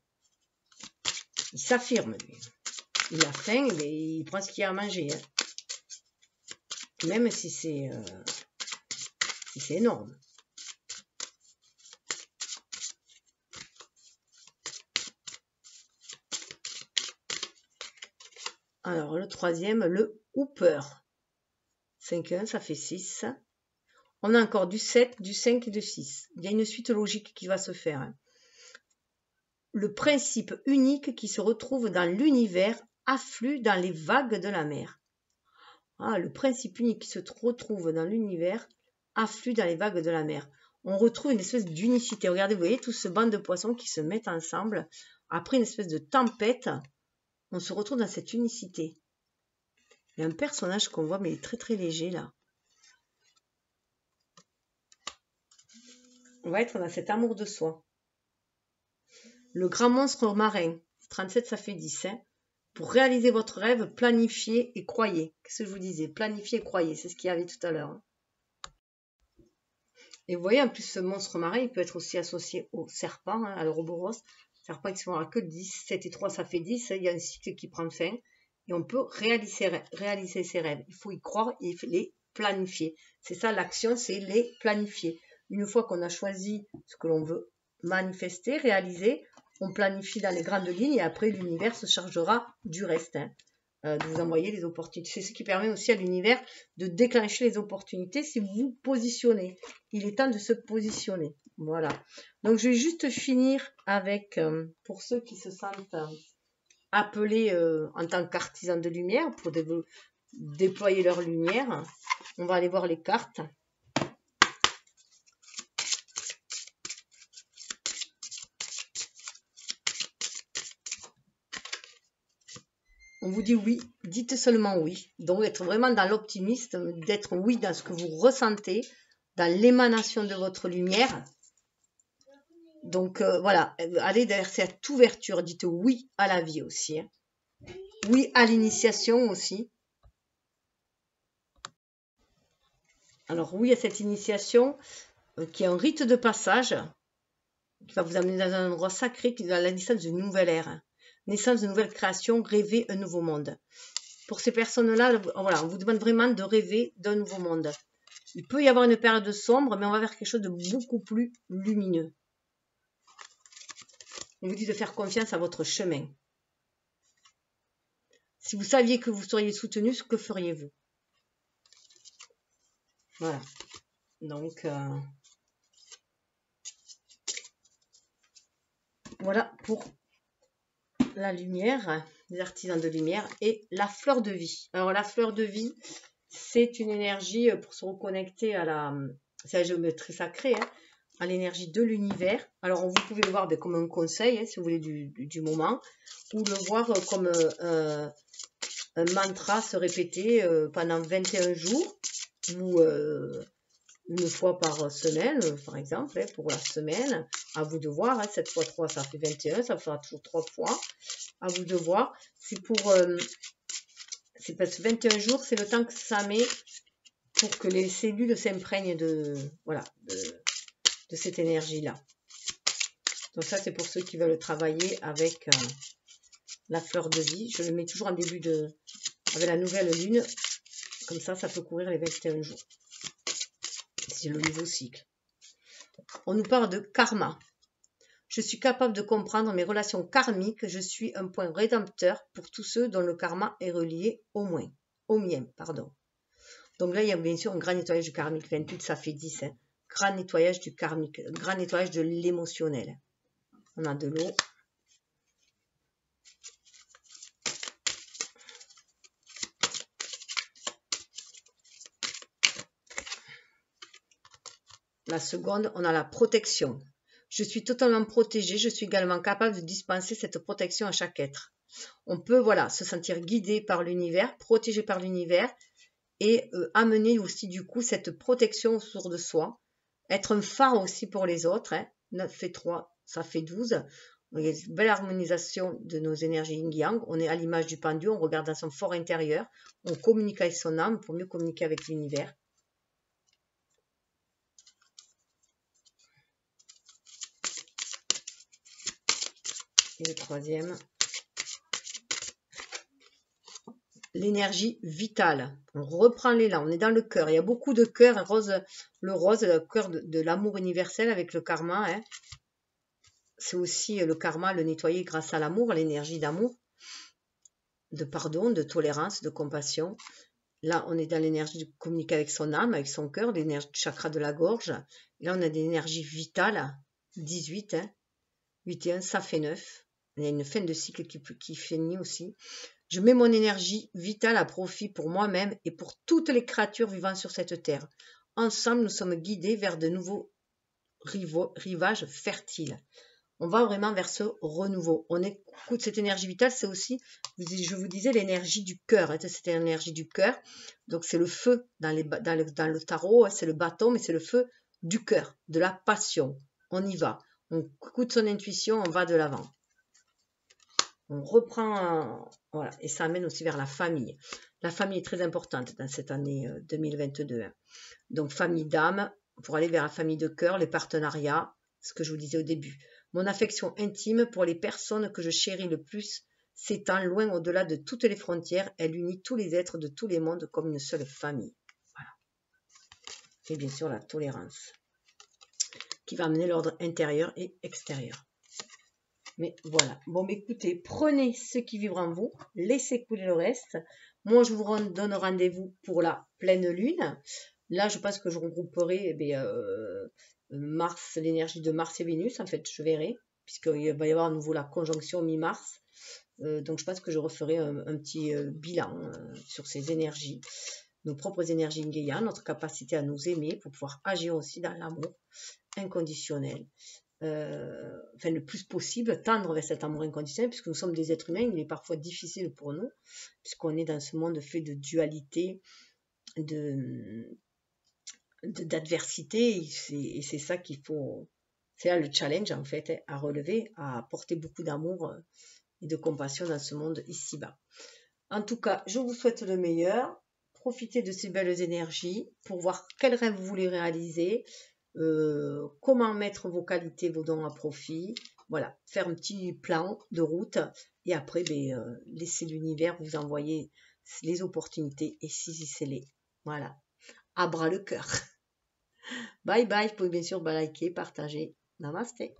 Il s'affirme, lui. Il a faim, il prend ce qu'il y a à manger. Hein. Même si c'est énorme. Alors, le troisième, le hooper. 5 1, ça fait 6. On a encore du 7, du 5 et du 6. Il y a une suite logique qui va se faire. Hein. Le principe unique qui se retrouve dans l'univers afflue dans les vagues de la mer. Ah, le principe unique qui se retrouve dans l'univers afflue dans les vagues de la mer. On retrouve une espèce d'unicité. Regardez, vous voyez tout ce bande de poissons qui se mettent ensemble. Après une espèce de tempête, on se retrouve dans cette unicité. Il y a un personnage qu'on voit, mais il est très très léger là. On va être dans cet amour de soi. Le grand monstre marin, 37 ça fait 10. Hein. Pour réaliser votre rêve, planifiez et croyez. Qu'est-ce que je vous disais? Planifiez et croyez, c'est ce qu'il y avait tout à l'heure. Hein. Et vous voyez, en plus, ce monstre marin, il peut être aussi associé au serpent, hein, à l'Ouroboros. Serpent qui sont à que 10, 7 et 3, ça fait 10. Il y a un cycle qui prend fin. Et on peut réaliser ses rêves. Il faut y croire et les planifier. C'est ça l'action, c'est les planifier. Une fois qu'on a choisi ce que l'on veut manifester, réaliser, on planifie dans les grandes lignes et après l'univers se chargera du reste, hein, de vous envoyer les opportunités. C'est ce qui permet aussi à l'univers de déclencher les opportunités si vous vous positionnez. Il est temps de se positionner. Voilà. Donc je vais juste finir avec, pour ceux qui se sentent appelés en tant qu'artisans de lumière, pour déployer leur lumière, on va aller voir les cartes. On vous dit oui, dites seulement oui. Donc, être vraiment dans l'optimisme, d'être oui dans ce que vous ressentez, dans l'émanation de votre lumière. Donc, voilà, allez vers cette ouverture. Dites oui à la vie aussi. Hein. Oui à l'initiation aussi. Alors, oui à cette initiation qui est un rite de passage qui va vous amener dans un endroit sacré qui est dans la naissance d'une nouvelle ère. Naissance de nouvelles créations, rêver un nouveau monde. Pour ces personnes-là, voilà, on vous demande vraiment de rêver d'un nouveau monde. Il peut y avoir une période sombre, mais on va vers quelque chose de beaucoup plus lumineux. On vous dit de faire confiance à votre chemin. Si vous saviez que vous seriez soutenu, que feriez-vous? Voilà. Donc, voilà pour la lumière, les artisans de lumière et la fleur de vie. Alors, la fleur de vie, c'est une énergie pour se reconnecter à la géométrie sacrée, hein, à l'énergie de l'univers. Alors, vous pouvez le voir comme un conseil, hein, si vous voulez, du moment, ou le voir comme un mantra se répéter pendant 21 jours, ou une fois par semaine, par exemple, hein, pour la semaine. À vous de voir, hein, 7 x 3, ça fait 21, ça fera toujours 3 fois. À vous de voir. C'est pour... c'est parce que 21 jours, c'est le temps que ça met pour que les cellules s'imprègnent de, voilà, de cette énergie-là. Donc ça, c'est pour ceux qui veulent travailler avec la fleur de vie. Je le mets toujours en début de... avec la nouvelle lune. Comme ça, ça peut courir les 21 jours. C'est le nouveau cycle. On nous parle de karma. Je suis capable de comprendre mes relations karmiques. Je suis un point rédempteur pour tous ceux dont le karma est relié au mien. Pardon. Donc là, il y a bien sûr un grand nettoyage du karmique. 28, ça fait 10. Hein. Grand nettoyage du karmique. Grand nettoyage de l'émotionnel. On a de l'eau. La seconde, on a la protection. Je suis totalement protégée. Je suis également capable de dispenser cette protection à chaque être. On peut, voilà, se sentir guidé par l'univers, protégé par l'univers et amener aussi du coup cette protection autour de soi. Être un phare aussi pour les autres. Hein. 9 fait 3, ça fait 12. Il y a une belle harmonisation de nos énergies yin-yang. On est à l'image du pendu, on regarde dans son fort intérieur. On communique avec son âme pour mieux communiquer avec l'univers. Et le troisième, l'énergie vitale. On reprend l'élan, on est dans le cœur. Il y a beaucoup de cœur, le rose, le cœur de l'amour universel avec le karma. Hein. C'est aussi le karma, le nettoyer grâce à l'amour, l'énergie d'amour, de pardon, de tolérance, de compassion. Là, on est dans l'énergie de communiquer avec son âme, avec son cœur, l'énergie du chakra de la gorge. Et là, on a des énergies vitales, 18, hein. 8 et 1, ça fait 9. Il y a une fin de cycle qui finit aussi. Je mets mon énergie vitale à profit pour moi-même et pour toutes les créatures vivant sur cette terre. Ensemble, nous sommes guidés vers de nouveaux rivages fertiles. On va vraiment vers ce renouveau. On écoute cette énergie vitale, c'est aussi, je vous disais, l'énergie du cœur. C'est l'énergie du cœur. Donc, c'est le feu dans le tarot, c'est le bâton, mais c'est le feu du cœur, de la passion. On y va. On écoute son intuition, on va de l'avant. On reprend, voilà, et ça amène aussi vers la famille. La famille est très importante dans cette année 2022. Hein. Donc, famille d'âme, pour aller vers la famille de cœur, les partenariats, ce que je vous disais au début. Mon affection intime pour les personnes que je chéris le plus s'étend loin au-delà de toutes les frontières. Elle unit tous les êtres de tous les mondes comme une seule famille. Voilà. Et bien sûr, la tolérance. qui va amener l'ordre intérieur et extérieur. Mais voilà. Bon, mais écoutez, prenez ce qui vivra en vous, laissez couler le reste. Moi, je vous donne rendez-vous pour la pleine lune. Là, je pense que je regrouperai Mars, l'énergie de Mars et Vénus. En fait, je verrai, puisqu'il va y avoir à nouveau la conjonction mi-Mars. Donc, je pense que je referai un petit bilan sur ces énergies, nos propres énergies Ngaya, notre capacité à nous aimer pour pouvoir agir aussi dans l'amour inconditionnel. Enfin le plus possible, tendre vers cet amour inconditionnel, puisque nous sommes des êtres humains, il est parfois difficile pour nous, puisqu'on est dans ce monde fait de dualité, d'adversité, et c'est ça qu'il faut, c'est là le challenge en fait, à relever, à apporter beaucoup d'amour et de compassion dans ce monde ici-bas. En tout cas, je vous souhaite le meilleur, profitez de ces belles énergies pour voir quels rêves vous voulez réaliser, comment mettre vos qualités, vos dons à profit. Voilà, faire un petit plan de route et après, laissez l'univers vous envoyer les opportunités et saisissez-les. Voilà, à bras le cœur. Bye bye, vous pouvez bien sûr liker, partager. Namasté.